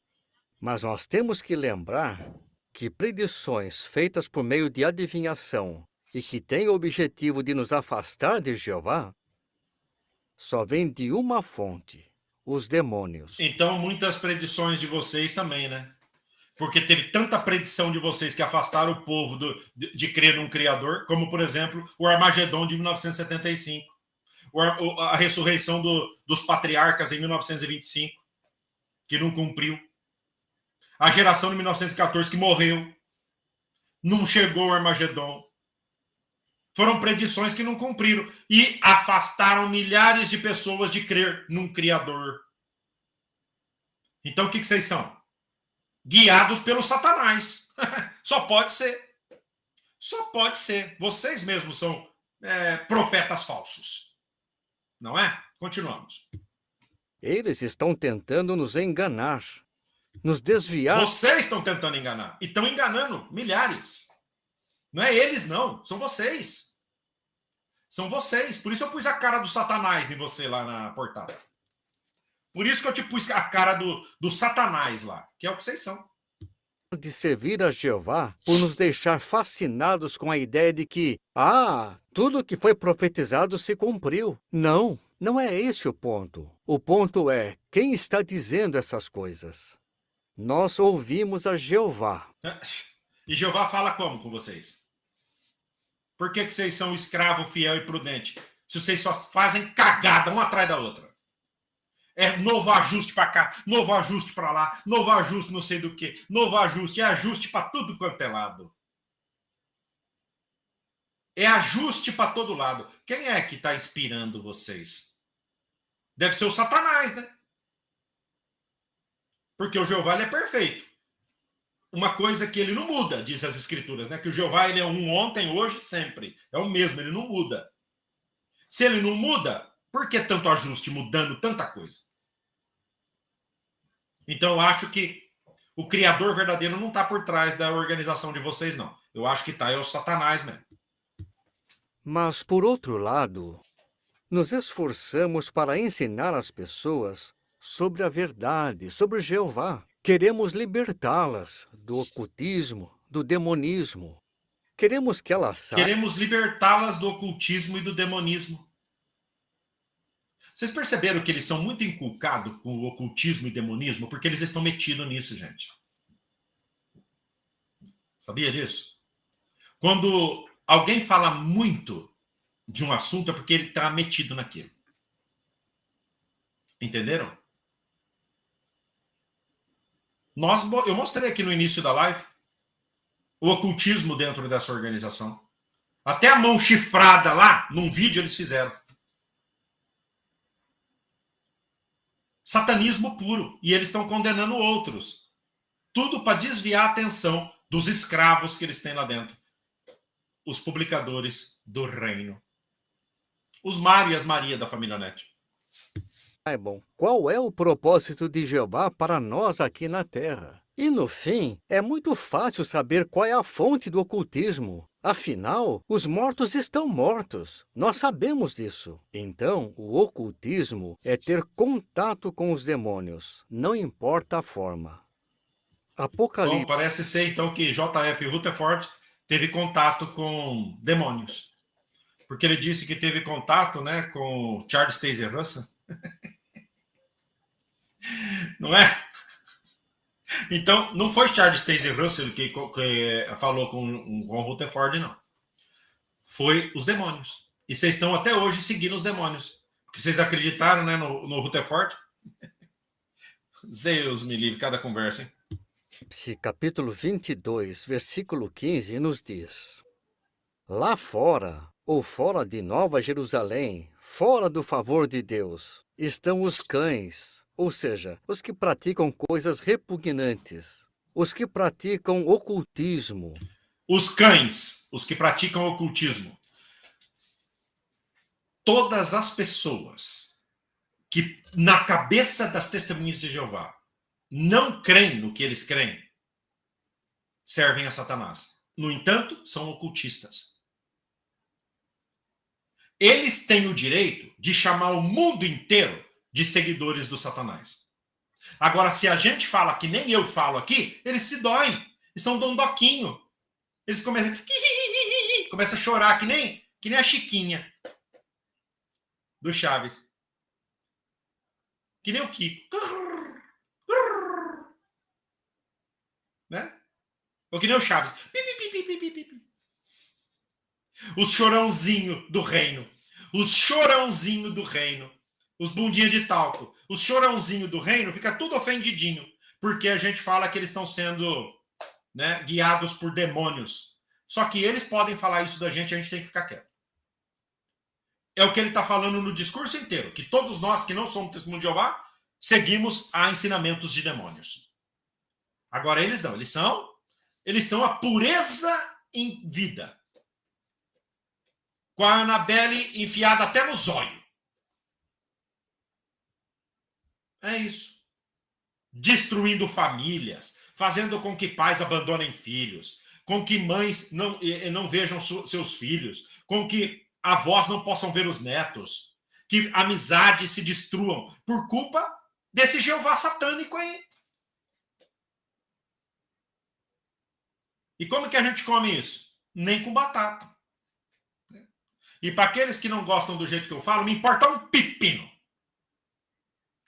Speaker 14: Mas nós temos que lembrar que predições feitas por meio de adivinhação e que têm o objetivo de nos afastar de Jeová só vêm de uma fonte, os demônios.
Speaker 3: Então, muitas predições de vocês também, né? Porque teve tanta predição de vocês que afastaram o povo de crer num Criador, como, por exemplo, o Armagedon de 1975, a ressurreição dos patriarcas em 1925, que não cumpriu. A geração de 1914 que morreu. Não chegou o Armagedon. Foram predições que não cumpriram. E afastaram milhares de pessoas de crer num Criador. Então o que vocês são? Guiados pelo Satanás. Só pode ser. Só pode ser. Vocês mesmos são profetas falsos. Não é? Continuamos.
Speaker 14: Eles estão tentando nos enganar. Nos desviar.
Speaker 3: Vocês estão tentando enganar. E estão enganando milhares. Não é eles, não. São vocês. São vocês. Por isso eu pus a cara do Satanás em você lá na portada. Por isso que eu te pus a cara do Satanás lá. Que é o que vocês são.
Speaker 14: De servir a Jeová por nos deixar fascinados com a ideia de que, tudo que foi profetizado se cumpriu. Não, não é esse o ponto. O ponto é quem está dizendo essas coisas. Nós ouvimos a Jeová.
Speaker 3: E Jeová fala como com vocês? Por que vocês são escravo, fiel e prudente? Se vocês só fazem cagada uma atrás da outra. É novo ajuste para cá, novo ajuste para lá, novo ajuste não sei do que, novo ajuste, é ajuste para tudo quanto é lado. É ajuste para todo lado. Quem é que está inspirando vocês? Deve ser o Satanás, né? Porque o Jeová ele é perfeito. Uma coisa que ele não muda, diz as escrituras, né? Que o Jeová ele é um ontem, hoje, sempre. É o mesmo, ele não muda. Se ele não muda, por que tanto ajuste, mudando tanta coisa? Então eu acho que o Criador verdadeiro não está por trás da organização de vocês, não. Eu acho que é o Satanás mesmo.
Speaker 14: Mas, por outro lado, nos esforçamos para ensinar as pessoas sobre a verdade, sobre Jeová. Queremos libertá-las do ocultismo, do demonismo. Queremos que elas saibam.
Speaker 3: Queremos libertá-las do ocultismo e do demonismo. Vocês perceberam que eles são muito inculcados com o ocultismo e demonismo? Porque eles estão metidos nisso, gente. Sabia disso? Quando alguém fala muito de um assunto, é porque ele está metido naquilo. Entenderam? Eu mostrei aqui no início da live o ocultismo dentro dessa organização. Até a mão chifrada lá, num vídeo eles fizeram. Satanismo puro. E eles estão condenando outros. Tudo para desviar a atenção dos escravos que eles têm lá dentro. Os publicadores do reino. Os Mário e as Maria da família Net.
Speaker 14: É bom. Qual é o propósito de Jeová para nós aqui na Terra? E no fim, é muito fácil saber qual é a fonte do ocultismo. Afinal, os mortos estão mortos. Nós sabemos disso. Então, o ocultismo é ter contato com os demônios. Não importa a forma. Apocalipse.
Speaker 3: Bom, parece ser então que J.F. Rutherford teve contato com demônios. Porque ele disse que teve contato, né, com Charles Taze Russell. Não é? Então, não foi Charles Taze Russell que falou com Rutherford, não. Foi os demônios. E vocês estão até hoje seguindo os demônios. Porque vocês acreditaram, né, no Rutherford? Zeus me livre, cada conversa, hein?
Speaker 14: Capítulo 22, versículo 15, nos diz: lá fora, ou fora de Nova Jerusalém, fora do favor de Deus, estão os cães, ou seja, os que praticam coisas repugnantes, os que praticam ocultismo.
Speaker 3: Os cães, os que praticam ocultismo. Todas as pessoas que, na cabeça das testemunhas de Jeová, não creem no que eles creem, servem a Satanás. No entanto, são ocultistas. Eles têm o direito de chamar o mundo inteiro de seguidores do Satanás. Agora, se a gente fala que nem eu falo aqui, eles se doem. Eles são dondoquinho. Eles começam a chorar que nem a Chiquinha do Chaves. Que nem o Kiko. Né? Ou que nem o Chaves. Os chorãozinho do reino. Os chorãozinho do reino. Os bundinha de talco. Os chorãozinho do reino fica tudo ofendidinho. Porque a gente fala que eles estão sendo, né, guiados por demônios. Só que eles podem falar isso da gente e a gente tem que ficar quieto. É o que ele está falando no discurso inteiro. Que todos nós que não somos testemunho de Jeová seguimos a ensinamentos de demônios. Agora eles não. Eles são a pureza em vida. Com a Annabelle enfiada até no zóio. É isso. Destruindo famílias, fazendo com que pais abandonem filhos, com que mães não vejam seus filhos, com que avós não possam ver os netos, que amizades se destruam por culpa desse Jeová satânico aí. E como que a gente come isso? Nem com batata. E para aqueles que não gostam do jeito que eu falo, me importa um pepino.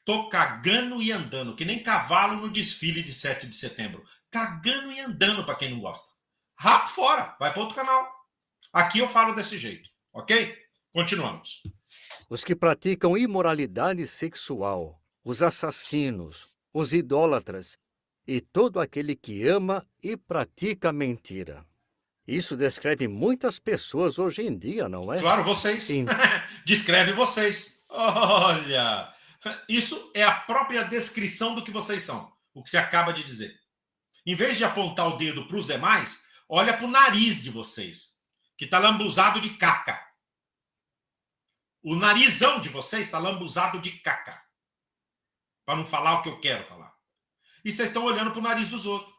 Speaker 3: Tô cagando e andando, que nem cavalo no desfile de 7 de setembro. Cagando e andando para quem não gosta. Rapa fora, vai para outro canal. Aqui eu falo desse jeito, ok? Continuamos.
Speaker 14: Os que praticam imoralidade sexual, os assassinos, os idólatras e todo aquele que ama e pratica mentira. Isso descreve muitas pessoas hoje em dia, não é?
Speaker 3: Claro, vocês. Descreve vocês. Olha, isso é a própria descrição do que vocês são, o que você acaba de dizer. Em vez de apontar o dedo para os demais, olha para o nariz de vocês, que está lambuzado de caca. O narizão de vocês está lambuzado de caca. Para não falar o que eu quero falar. E vocês estão olhando para o nariz dos outros.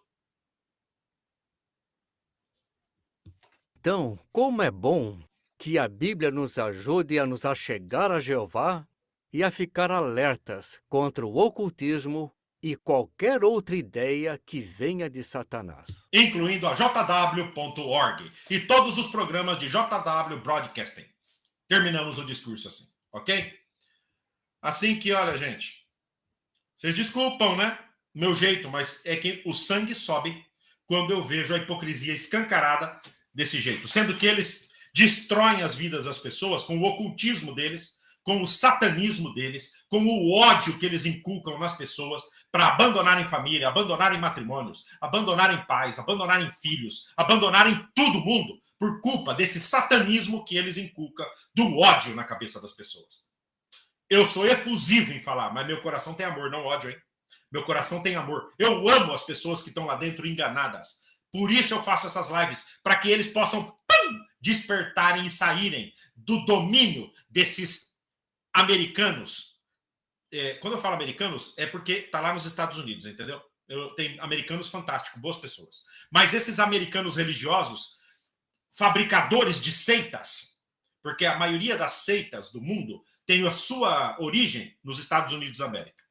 Speaker 14: Então, como é bom que a Bíblia nos ajude a nos achegar a Jeová e a ficar alertas contra o ocultismo e qualquer outra ideia que venha de Satanás.
Speaker 3: Incluindo a jw.org e todos os programas de JW Broadcasting. Terminamos o discurso assim, ok? Assim que, olha, gente, vocês desculpam, né? Meu jeito, mas é que o sangue sobe quando eu vejo a hipocrisia escancarada desse jeito. Sendo que eles destroem as vidas das pessoas com o ocultismo deles, com o satanismo deles, com o ódio que eles inculcam nas pessoas para abandonarem família, abandonarem matrimônios, abandonarem pais, abandonarem filhos, abandonarem todo mundo por culpa desse satanismo que eles inculcam do ódio na cabeça das pessoas. Eu sou efusivo em falar, mas meu coração tem amor, não ódio, hein? Meu coração tem amor. Eu amo as pessoas que estão lá dentro enganadas. Por isso eu faço essas lives, para que eles possam despertarem e saírem do domínio desses americanos. Quando eu falo americanos, é porque está lá nos Estados Unidos, entendeu? Eu tenho americanos fantásticos, boas pessoas. Mas esses americanos religiosos, fabricadores de seitas, porque a maioria das seitas do mundo tem a sua origem nos Estados Unidos da América.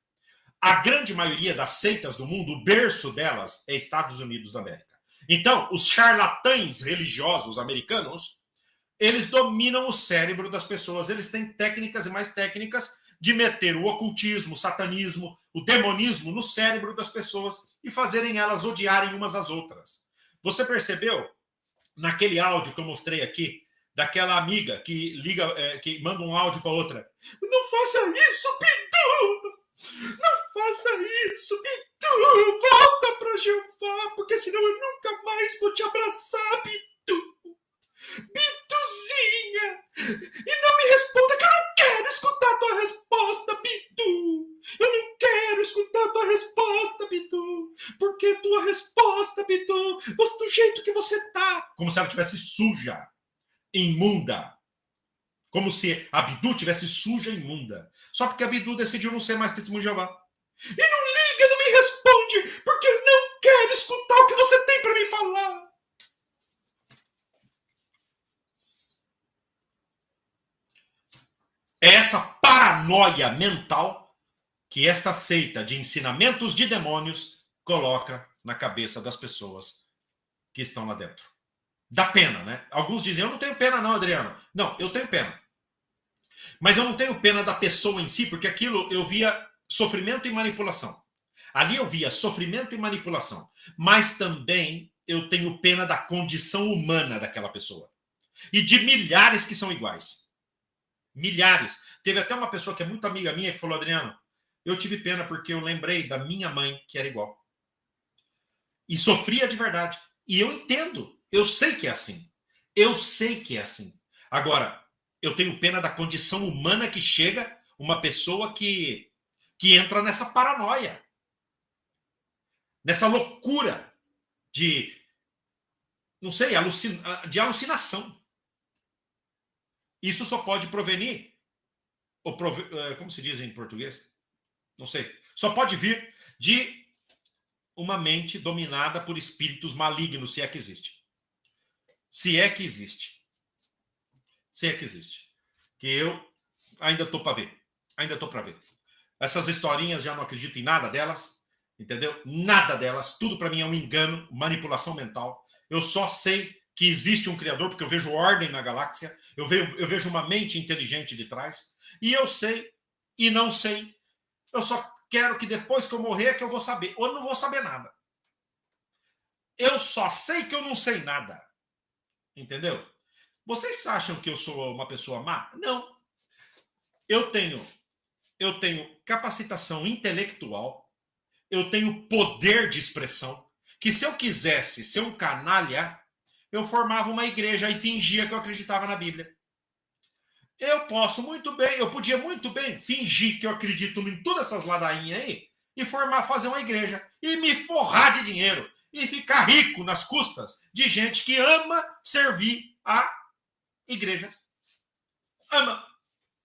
Speaker 3: A grande maioria das seitas do mundo, o berço delas é Estados Unidos da América. Então, os charlatães religiosos americanos, eles dominam o cérebro das pessoas. Eles têm técnicas e mais técnicas de meter o ocultismo, o satanismo, o demonismo no cérebro das pessoas e fazerem elas odiarem umas às outras. Você percebeu naquele áudio que eu mostrei aqui, daquela amiga que liga, que manda um áudio para outra? Não faça isso, Pitu! Não faça isso, Pitu! Volta para Jeová, porque senão eu nunca mais vou te abraçar, Pitu! Bituzinha! E não me responda que eu não quero escutar a tua resposta, Bitu! Eu não quero escutar a tua resposta, Bitu! Porque tua resposta, Bitu, do jeito que você tá, como se ela estivesse suja, imunda. Como se a Bidu tivesse suja e imunda. Só porque a Bidu decidiu não ser mais testemunho de Jeová. E não liga, não me responde, porque eu não quero escutar o que você tem para me falar. É essa paranoia mental que esta seita de ensinamentos de demônios coloca na cabeça das pessoas que estão lá dentro. Dá pena, né? Alguns dizem, eu não tenho pena não, Adriano. Não, eu tenho pena. Mas eu não tenho pena da pessoa em si, porque aquilo eu via sofrimento e manipulação. Ali eu via sofrimento e manipulação. Mas também eu tenho pena da condição humana daquela pessoa. E de milhares que são iguais. Milhares. Teve até uma pessoa que é muito amiga minha que falou, Adriano, eu tive pena porque eu lembrei da minha mãe que era igual. E sofria de verdade. E eu entendo. Eu sei que é assim. Eu sei que é assim. Agora, eu tenho pena da condição humana que chega uma pessoa que entra nessa paranoia. Nessa loucura de, não sei, de alucinação. Isso só pode provenir, como se diz em português? Não sei. Só pode vir de uma mente dominada por espíritos malignos, se é que existe. Se é que existe. Se é que existe. Que eu ainda estou para ver. Ainda estou para ver. Essas historinhas já não acredito em nada delas. Entendeu? Nada delas. Tudo para mim é um engano, manipulação mental. Eu só sei que existe um criador, porque eu vejo ordem na galáxia. Eu vejo uma mente inteligente de trás. E eu sei e não sei. Eu só quero que depois que eu morrer é que eu vou saber. Ou eu não vou saber nada. Eu só sei que eu não sei nada. Entendeu? Vocês acham que eu sou uma pessoa má? Não. Eu tenho capacitação intelectual, eu tenho poder de expressão, que se eu quisesse ser um canalha, eu formava uma igreja e fingia que eu acreditava na Bíblia. Eu podia muito bem fingir que eu acredito em todas essas ladainhas aí e fazer uma igreja e me forrar de dinheiro e ficar rico nas custas de gente que ama servir a igrejas. Ama.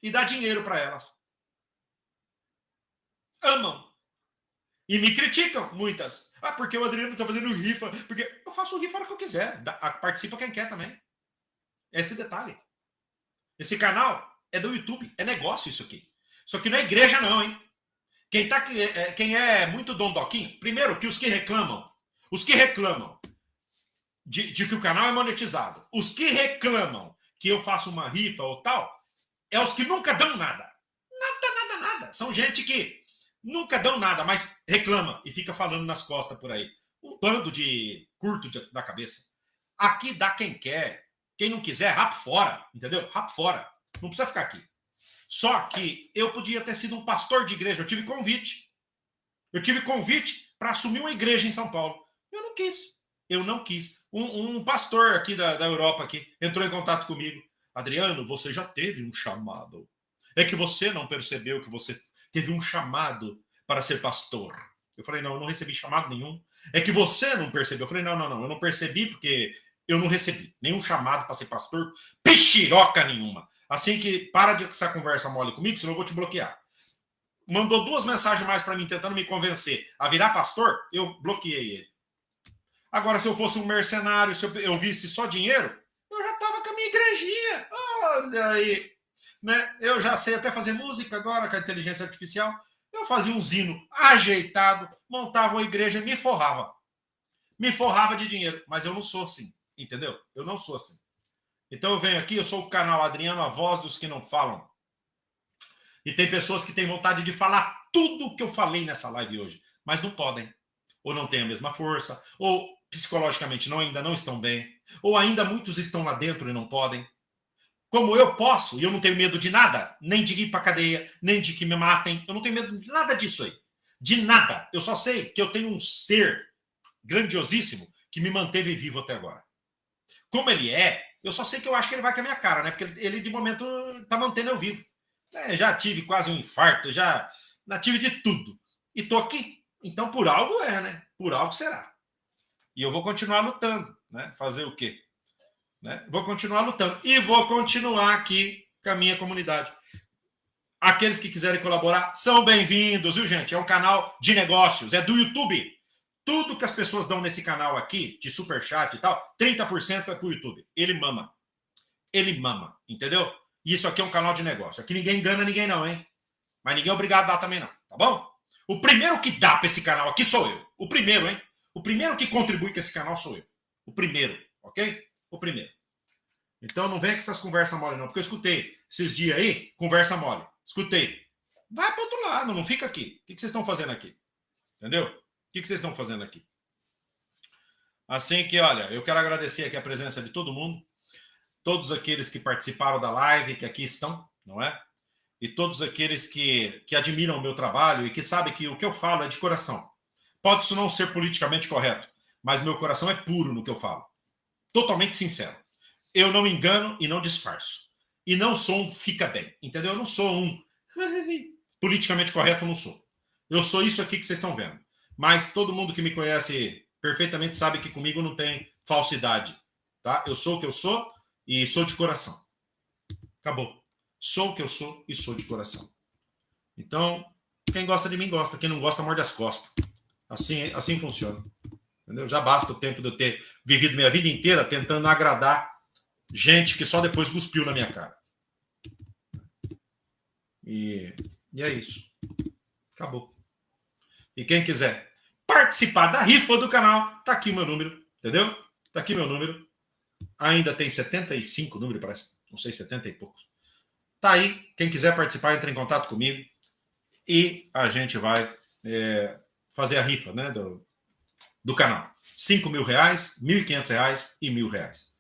Speaker 3: E dá dinheiro para elas. Amam. E me criticam, muitas. Ah, porque o Adriano está fazendo rifa. Porque eu faço rifa a hora que eu quiser. Participa quem quer também. Esse detalhe. Esse canal é do YouTube. É negócio isso aqui. Isso aqui não é igreja não, hein? Quem é muito dondoquinho, primeiro que os que reclamam de que o canal é monetizado, os que reclamam que eu faço uma rifa ou tal, é os que nunca dão nada. Nada. São gente que nunca dão nada, mas reclama e fica falando nas costas por aí. Um bando de curto da cabeça. Aqui dá quem quer. Quem não quiser, rapa fora. Entendeu? Rapa fora. Não precisa ficar aqui. Só que eu podia ter sido um pastor de igreja. Eu tive convite. Para assumir uma igreja em São Paulo. Eu não quis. Um pastor aqui da Europa aqui entrou em contato comigo. Adriano, você já teve um chamado. É que você não percebeu que você teve um chamado para ser pastor. Eu falei, não, eu não recebi chamado nenhum. É que você não percebeu. Eu falei, não, eu não percebi porque eu não recebi nenhum chamado para ser pastor, pichiroca nenhuma. Assim que para de essa conversa mole comigo, senão eu vou te bloquear. Mandou 2 mensagens mais para mim, tentando me convencer a virar pastor, eu bloqueei ele. Agora, se eu fosse um mercenário, se eu visse só dinheiro, eu já estava com a minha igrejinha. Olha aí. Né? Eu já sei até fazer música agora com a inteligência artificial. Eu fazia um zino ajeitado, montava uma igreja e me forrava. Me forrava de dinheiro. Mas eu não sou assim, entendeu? Eu não sou assim. Então eu venho aqui, eu sou o canal Adriano, a voz dos que não falam. E tem pessoas que têm vontade de falar tudo o que eu falei nessa live hoje, mas não podem. Ou não têm a mesma força, ou psicologicamente ainda não estão bem, ou ainda muitos estão lá dentro e não podem. Como eu posso, e eu não tenho medo de nada, nem de ir para cadeia, nem de que me matem, eu não tenho medo de nada disso aí. De nada. Eu só sei que eu tenho um ser grandiosíssimo que me manteve vivo até agora. Como ele é, eu só sei que eu acho que ele vai com a minha cara, né? Porque ele de momento está mantendo eu vivo. Já tive quase um infarto, já tive de tudo. E tô aqui. Então, por algo né? Por algo será. E eu vou continuar lutando, né? Fazer o quê? Né? Vou continuar lutando. E vou continuar aqui com a minha comunidade. Aqueles que quiserem colaborar são bem-vindos, viu, gente? É um canal de negócios, é do YouTube. Tudo que as pessoas dão nesse canal aqui, de superchat e tal, 30% é pro YouTube. Ele mama. Ele mama, entendeu? E isso aqui é um canal de negócio. Aqui ninguém engana ninguém não, hein? Mas ninguém é obrigado a dar também não, tá bom? O primeiro que dá para esse canal aqui sou eu. O primeiro, hein? O primeiro que contribui com esse canal sou eu. O primeiro, ok? O primeiro. Então não vem com essas conversas mole não, porque eu escutei esses dias aí, conversa mole. Escutei. Vai para outro lado, não fica aqui. O que vocês estão fazendo aqui? Entendeu? O que vocês estão fazendo aqui? Assim que, olha, eu quero agradecer aqui a presença de todo mundo, todos aqueles que participaram da live, que aqui estão, não é? E todos aqueles que admiram o meu trabalho e que sabem que o que eu falo é de coração. Pode isso não ser politicamente correto, mas meu coração é puro no que eu falo. Totalmente sincero. Eu não engano e não disfarço. E não sou um fica bem, entendeu? Eu não sou um politicamente correto, eu não sou. Eu sou isso aqui que vocês estão vendo. Mas todo mundo que me conhece perfeitamente sabe que comigo não tem falsidade, tá? Eu sou o que eu sou e sou de coração. Acabou. Sou o que eu sou e sou de coração. Então, quem gosta de mim gosta, quem não gosta morde as costas. Assim funciona. Entendeu? Já basta o tempo de eu ter vivido minha vida inteira tentando agradar gente que só depois cuspiu na minha cara. E é isso. Acabou. E quem quiser participar da rifa do canal, tá aqui o meu número, entendeu? Tá aqui meu número. Ainda tem 75 números, parece. Não sei, 70 e poucos. Tá aí. Quem quiser participar, entra em contato comigo. E a gente vai fazer a rifa, né, do canal. R$5.000, R$1.500 e R$1.000.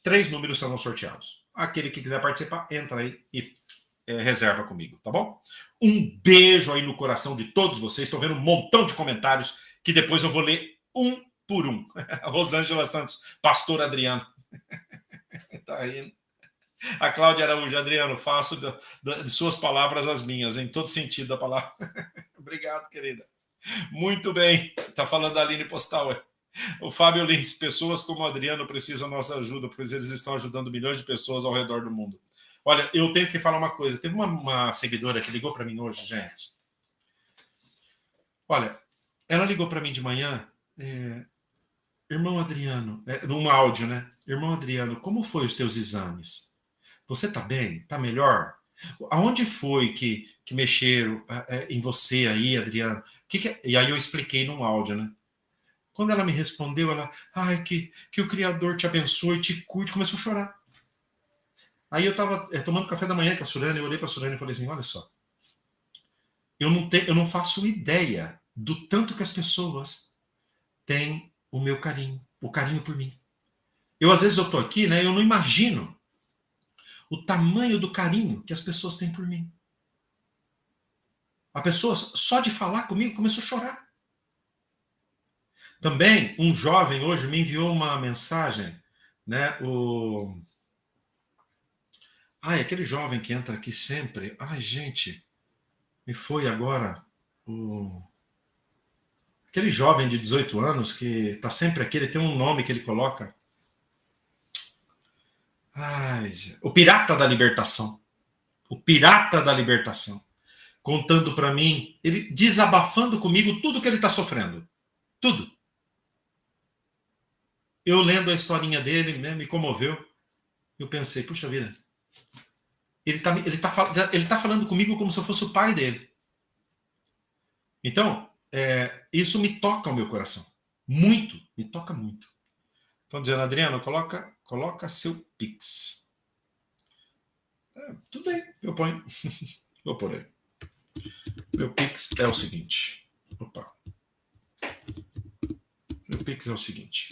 Speaker 3: 3 números serão sorteados. Aquele que quiser participar, entra aí e reserva comigo, tá bom? Um beijo aí no coração de todos vocês. Estou vendo um montão de comentários que depois eu vou ler um por um. Rosângela Santos, pastor Adriano. Tá aí. A Cláudia Araújo, Adriano, faço de suas palavras as minhas, em todo sentido da palavra. Obrigado, querida. Muito bem. Tá falando a Aline Postal. O Fábio Lins, pessoas como o Adriano precisam da nossa ajuda, pois eles estão ajudando milhões de pessoas ao redor do mundo. Olha, eu tenho que falar uma coisa. Teve uma seguidora que ligou para mim hoje, gente. Olha, ela ligou para mim de manhã. Irmão Adriano, num áudio, né? Irmão Adriano, como foi os teus exames? Você tá bem? Tá melhor? Aonde foi que mexeram em você aí, Adriano? E aí eu expliquei num áudio, né? Quando ela me respondeu, ela... Ai, que o Criador te abençoe, te cuide. Começou a chorar. Aí eu estava tomando café da manhã com a Surana, eu olhei para a Surana e falei assim, olha só, eu não faço ideia do tanto que as pessoas têm o meu carinho, o carinho por mim. Às vezes eu estou aqui, né, eu não imagino o tamanho do carinho que as pessoas têm por mim. A pessoa, só de falar comigo, começou a chorar. Também, um jovem hoje me enviou uma mensagem, né? Aquele jovem que entra aqui sempre. Ai, gente, me foi agora. Aquele jovem de 18 anos que está sempre aqui, ele tem um nome que ele coloca. Ai, o Pirata da Libertação. O Pirata da Libertação. Contando para mim, ele desabafando comigo tudo que ele está sofrendo. Tudo. Eu lendo a historinha dele, né, me comoveu. Eu pensei, puxa vida, ele tá falando comigo como se eu fosse o pai dele. Então, isso me toca o meu coração. Muito, me toca muito. Estão dizendo, Adriano, coloca seu Pix. Tudo bem, eu ponho. Vou pôr aí. Meu Pix é o seguinte. Opa. Meu Pix é o seguinte.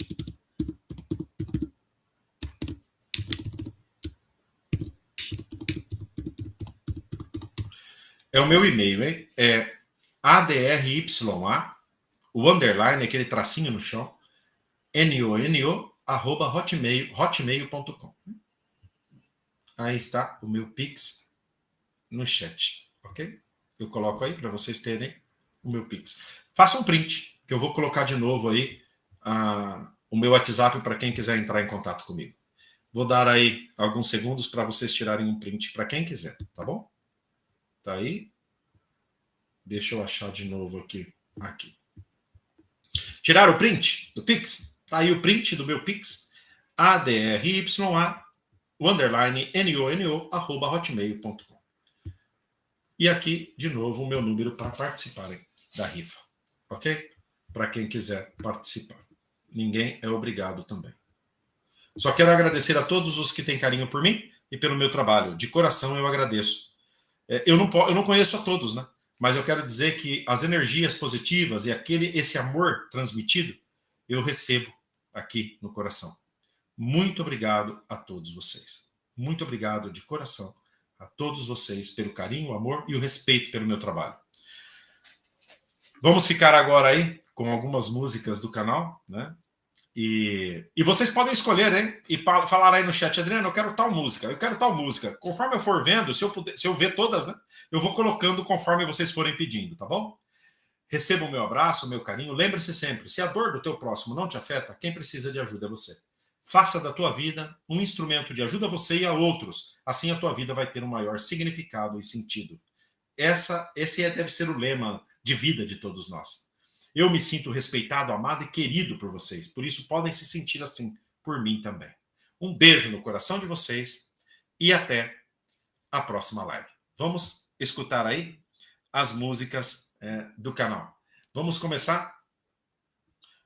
Speaker 3: É o meu e-mail, hein? É ADRYA, o underline, aquele tracinho no chão, NONO@hotmail.com. Aí está o meu Pix no chat, ok? Eu coloco aí para vocês terem o meu Pix. Faça um print, que eu vou colocar de novo aí o meu WhatsApp para quem quiser entrar em contato comigo. Vou dar aí alguns segundos para vocês tirarem um print para quem quiser, tá bom? Tá aí? Deixa eu achar de novo aqui. Tiraram o print do Pix? Tá aí o print do meu Pix. ADRYA, o underline, NONO@hotmail.com. E aqui, de novo, o meu número para participarem da rifa. Ok? Para quem quiser participar. Ninguém é obrigado também. Só quero agradecer a todos os que têm carinho por mim e pelo meu trabalho. De coração eu agradeço. Eu não conheço a todos, né? Mas eu quero dizer que as energias positivas e esse amor transmitido, eu recebo aqui no coração. Muito obrigado a todos vocês. Muito obrigado de coração a todos vocês pelo carinho, o amor e o respeito pelo meu trabalho. Vamos ficar agora aí com algumas músicas do canal, né? E vocês podem escolher, hein? E falar aí no chat, Adriano, eu quero tal música. Conforme eu for vendo, se eu ver todas, né? Eu vou colocando conforme vocês forem pedindo, tá bom? Receba o meu abraço, o meu carinho. Lembre-se sempre, se a dor do teu próximo não te afeta, quem precisa de ajuda é você. Faça da tua vida um instrumento de ajuda a você e a outros. Assim a tua vida vai ter um maior significado e sentido. Esse deve ser o lema de vida de todos nós. Eu me sinto respeitado, amado e querido por vocês. Por isso podem se sentir assim por mim também. Um beijo no coração de vocês e até a próxima live. Vamos escutar aí as músicas do canal. Vamos começar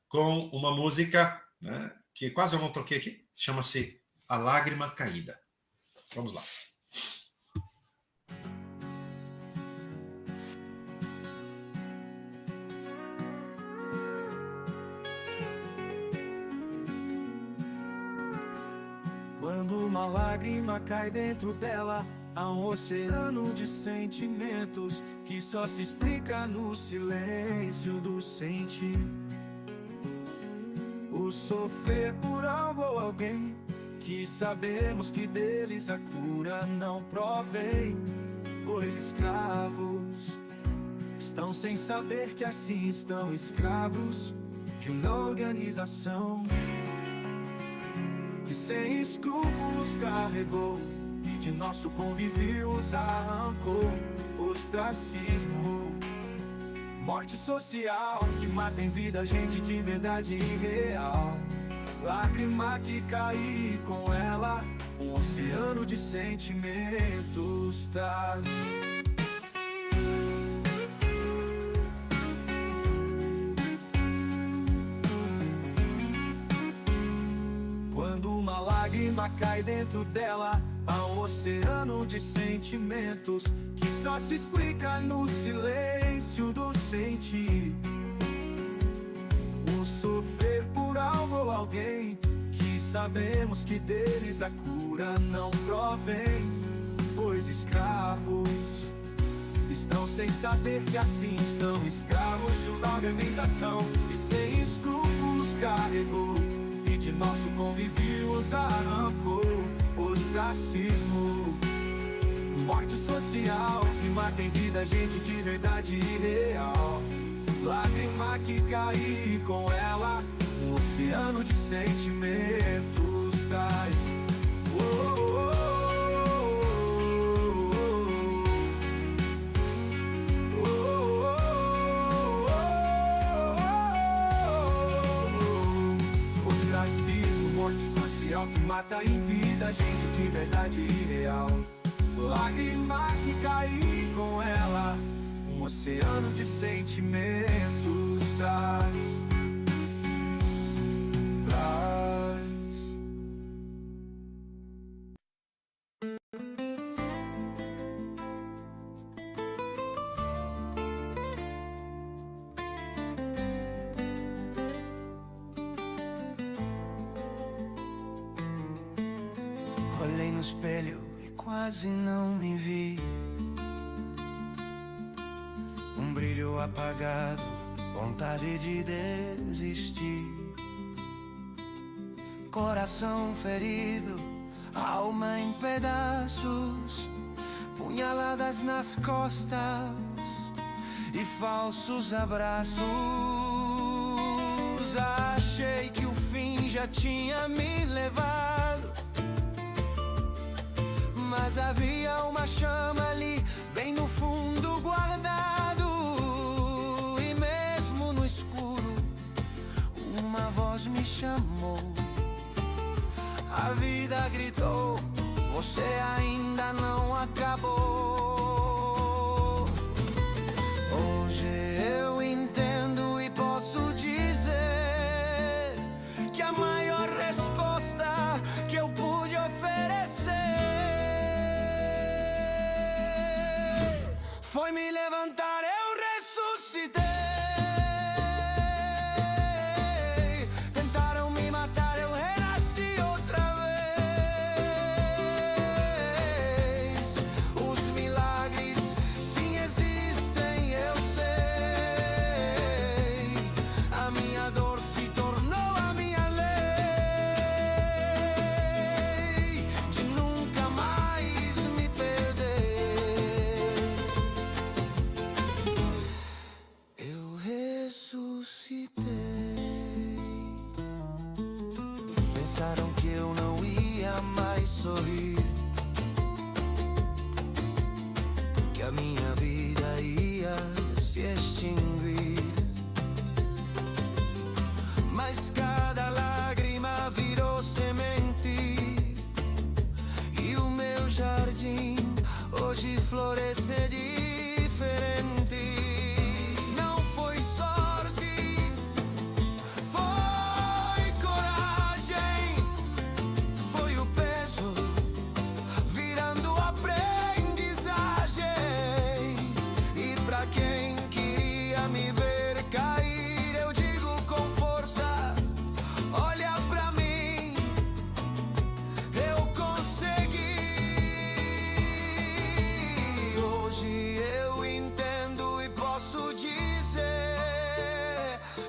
Speaker 3: com uma música, né, que quase eu não toquei aqui. Chama-se A Lágrima Caída. Vamos lá.
Speaker 2: Quando uma lágrima cai dentro dela, há um oceano de sentimentos que só se explica no silêncio do sentir. O sofrer por algo ou alguém que sabemos que deles a cura não provém, pois escravos estão sem saber que assim estão escravos de uma organização que sem escrúpulos carregou e de nosso convívio os arrancou. Ostracismo, morte social que mata em vida gente de verdade irreal. Lágrima que cai e com ela um oceano de sentimentos traz. Quando uma lágrima cai dentro dela, há um oceano de sentimentos que só se explica no silêncio do sentir. O sofrer por algo ou alguém que
Speaker 1: sabemos que deles a cura não provém, pois escravos estão sem saber que assim estão escravos de uma organização e sem escrúpulos carregou, e de nosso convívio os arrancou. Ostracismo, morte social que mata em vida gente de verdade e real. Lágrima que cai e com ela um oceano de sentimentos traz. Ostracismo, morte social que mata em vida gente de verdade e real. Lágrima que cai e com ela um oceano de sentimentos traz.
Speaker 15: Olhei no espelho e quase não me vi. Um brilho apagado, vontade de desistir. Coração ferido, alma em pedaços, punhaladas nas costas e falsos abraços. Achei que o fim já tinha me levado, mas havia uma chama ali, bem no fundo guardado. E mesmo no escuro, uma voz me chamou. A vida gritou, você ainda não acabou. Hoje eu entendo e posso dizer que a maior resposta que eu pude oferecer foi me levantar, eu ressuscitei. Tentaram me matar, eu renasci outra vez. Os milagres sim existem, eu sei. A minha dor se tornou a minha lei de nunca mais me perder. Eu ressuscitei. Pensaram que eu não ia mais sorrir, que a minha vida ia se extinguir. Mas cada lágrima virou semente e o meu jardim hoje floresce diferente. Não foi sorte, foi coragem, foi o peso virando aprendizagem. E pra quem queria me ver cair, eu digo com força, olha pra mim, eu consegui. Hoje eu entendo e posso dizer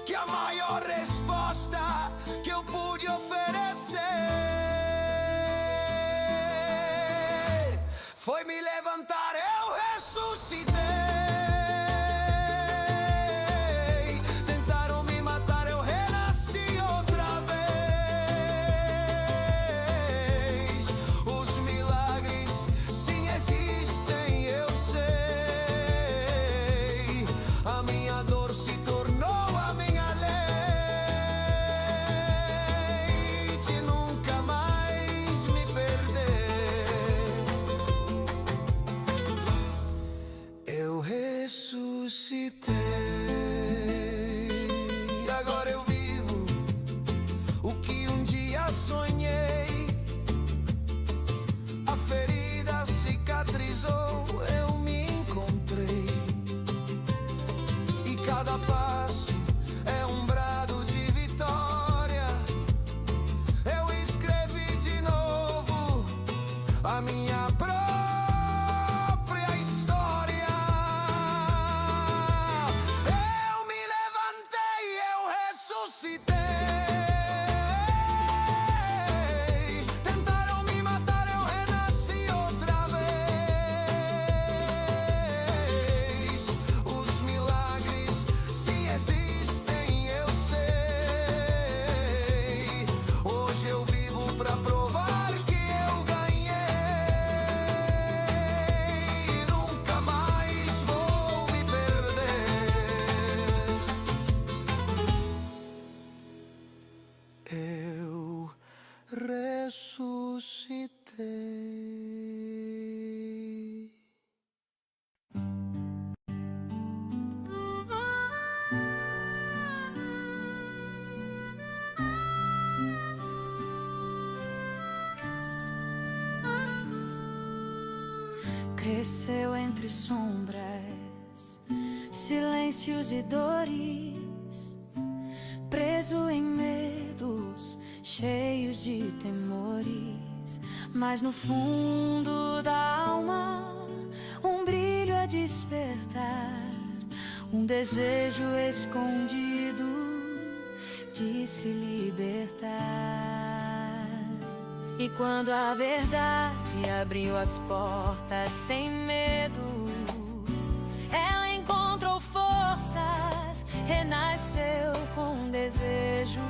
Speaker 15: que a maior resposta que eu pude oferecer foi me levantar, eu ressuscitei. Tentaram me matar, eu renasci outra vez. Os milagres sim existem, eu sei. A minha dor se tornou a minha lei ressuscitei. Tentaram me matar, eu renasci outra vez. Os milagres, se existem, eu sei. Hoje eu vivo pra provar que eu ganhei. Nunca mais vou me perder. Eu ressuscitei.
Speaker 2: Cresceu entre sombras, silêncios e dores, preso em medos, cheios de temores. Mas no fundo da alma, um brilho a despertar, um desejo escondido de se libertar. E quando a verdade abriu as portas sem medo, ela encontrou forças, renasceu com desejo.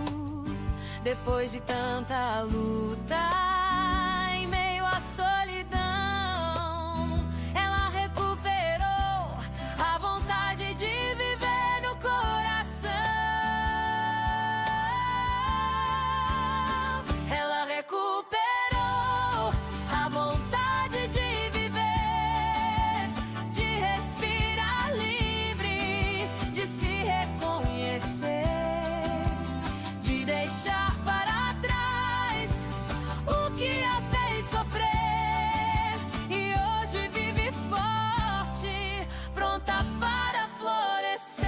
Speaker 2: Depois de tanta luta, em meio à solidão, ela recuperou a vontade de viver no coração. Ela recuperou a vontade de viver, de respirar livre, de se reconhecer, de deixar para trás o que a fez sofrer. E hoje vive forte, pronta para florescer.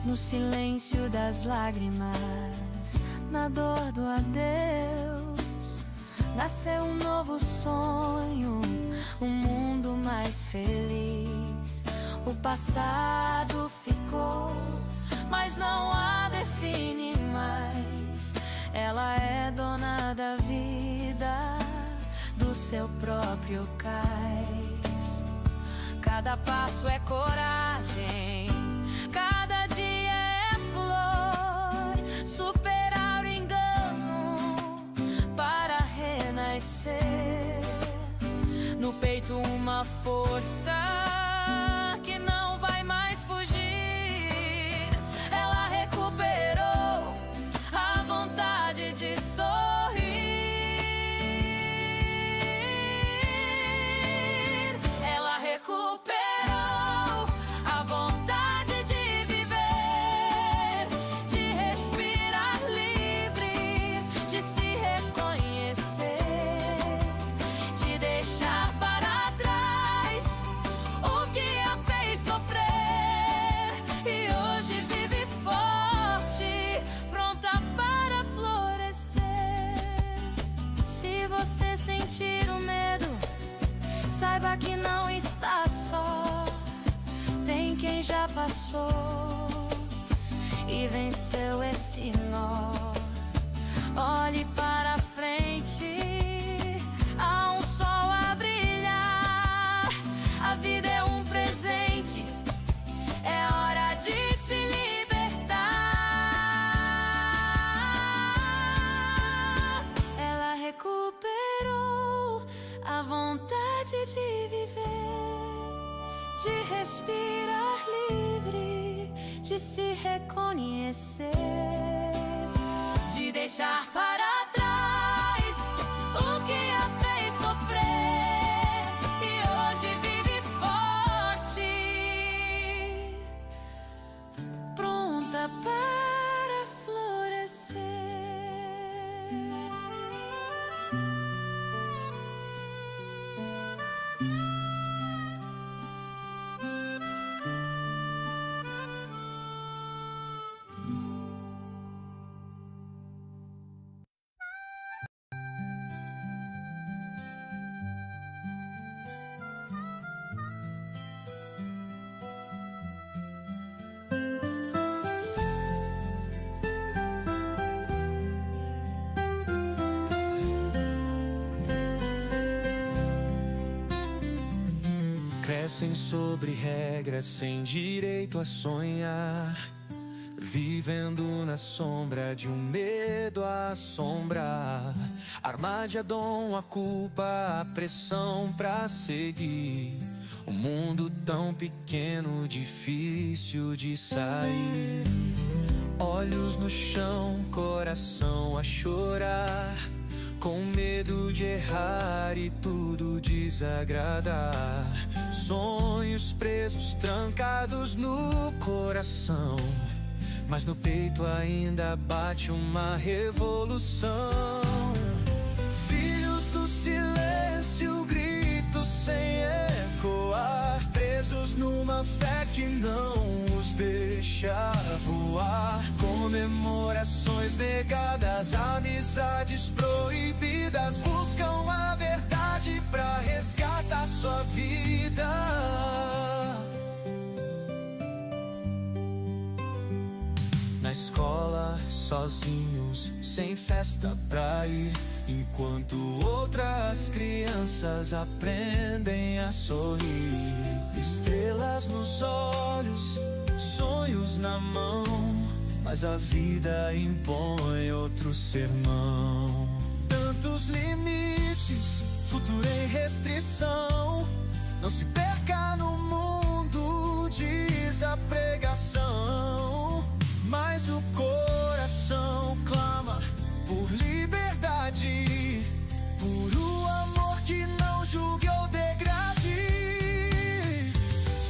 Speaker 2: No silêncio das lágrimas, na dor do adeus, nasceu um novo sonho, um mundo mais feliz. O passado ficou, mas não a define mais. Ela é dona da vida, do seu próprio cais. Cada passo é coragem, cada dia é flor. Superar o engano para renascer. No peito uma força que não vai mais fugir. Ela recuperou a vontade de sorrir. Ela recuperou a vontade de viver, de respirar livre, de se reconhecer, de deixar para trás o que a fez sofrer. E hoje vive forte, pronta para florescer. Se você sentir o medo, saiba que não está só. Tem quem já passou e venceu esse nó. Olhe para frente, há um sol a brilhar. A vida é um presente, é hora de se libertar. Ela recuperou a vontade de viver, de respirar livre, de se reconhecer, de deixar para trás o que a fez sofrer. E hoje vive forte, pronta para florescer. crescem sobre regras, sem direito a sonhar, vivendo na sombra de um medo a assombrar. Armagedon, a culpa, a pressão pra seguir. Um mundo tão pequeno, difícil de sair. Olhos no chão, coração a chorar, com medo de errar e tudo desagradar. Sonhos presos, trancados no coração, mas no peito ainda bate uma revolução. Filhos do silêncio, gritos sem ecoar, presos numa fé que não os deixa voar. Comemorações negadas, amizades proibidas, buscam a verdade pra resgatar sua vida. Na escola, sozinhos, sem festa pra ir, enquanto outras crianças aprendem a sorrir. Estrelas nos olhos, sonhos na mão, mas a vida impõe outro sermão. Tantos limites, futuro em restrição, não se perca no mundo, diz a pregação. Mas o coração clama por liberdade, por o amor que não julgue ou degrade.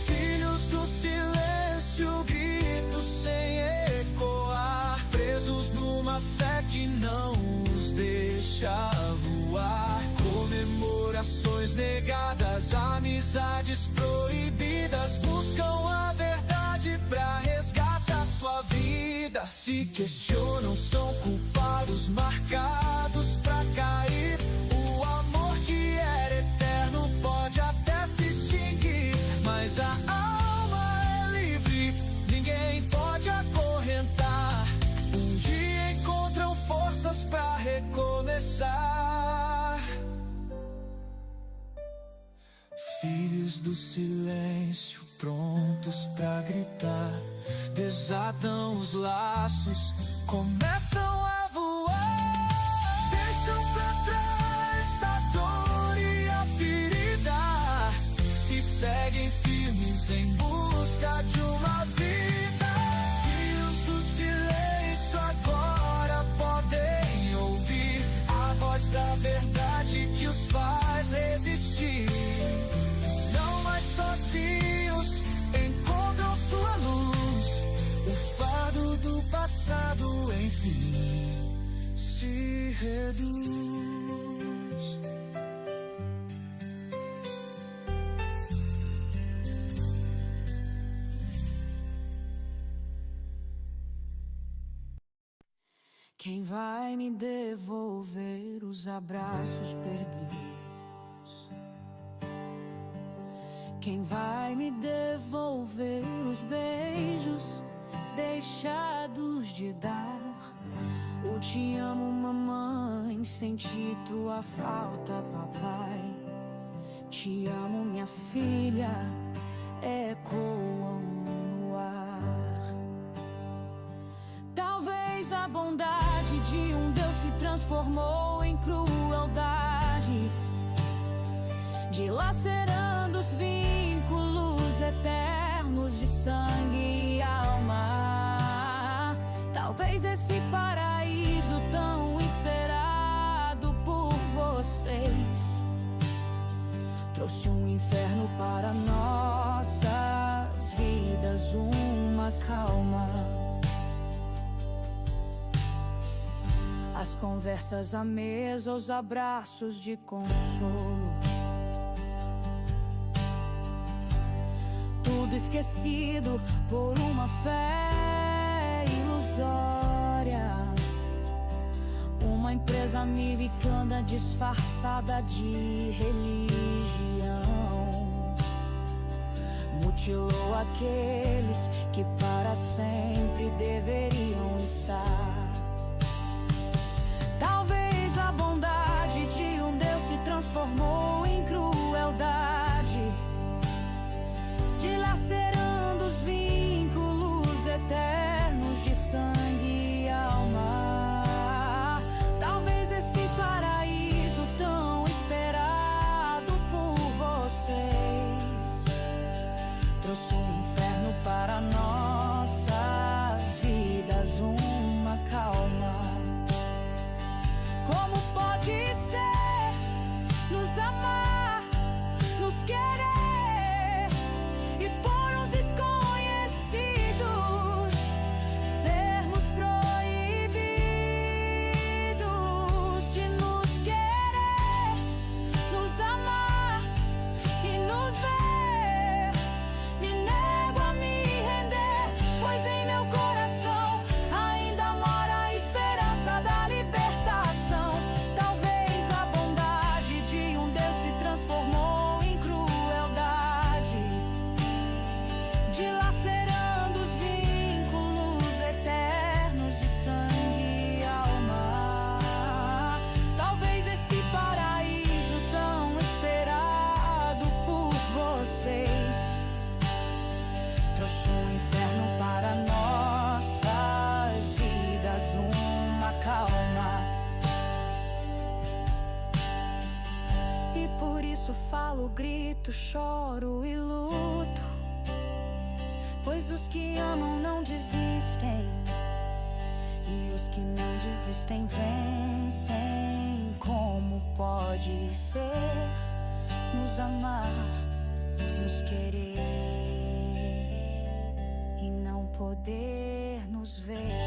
Speaker 2: Filhos do silêncio, gritos sem ecoar, presos numa fé que não os deixa voar. Comemorações negadas, amizades proibidas, buscam a verdade pra resgatar sua vida. Se questionam, são culpados, marcados pra cair. O amor que era eterno pode até se extinguir, mas a alma é livre, ninguém pode acorrentar. Um dia encontram forças pra recomeçar. Filhos do silêncio, prontos pra gritar, desatam os laços, começam a voar. Deixam pra trás a dor e a ferida, e seguem firmes em busca de uma vida. Filhos do silêncio agora podem ouvir a voz da verdade que os faz resistir. Não mais sozinhos, encontram sua luz. O fardo do passado, enfim, se reduz.
Speaker 16: Quem vai me devolver os abraços perdidos? Quem vai me devolver os beijos deixados de dar? O te amo, mamãe, senti tua falta, papai. Te amo, minha filha, ecoam no ar. Talvez a bondade de um Deus se transformou em crueldade, dilacerando os vínculos eternos de sangue e alma. Talvez esse paraíso tão esperado por vocês trouxe um inferno para nossas vidas, uma calma. As conversas à mesa, os abraços de consolo, tudo esquecido por uma fé ilusória. Uma empresa americana disfarçada de religião mutilou aqueles que para sempre deveriam estar. Talvez a bondade de um Deus se transformou em crueldade, falo, grito, choro e luto, pois os que amam não desistem, e os que não desistem vencem. Como pode ser nos amar, nos querer e não poder nos ver?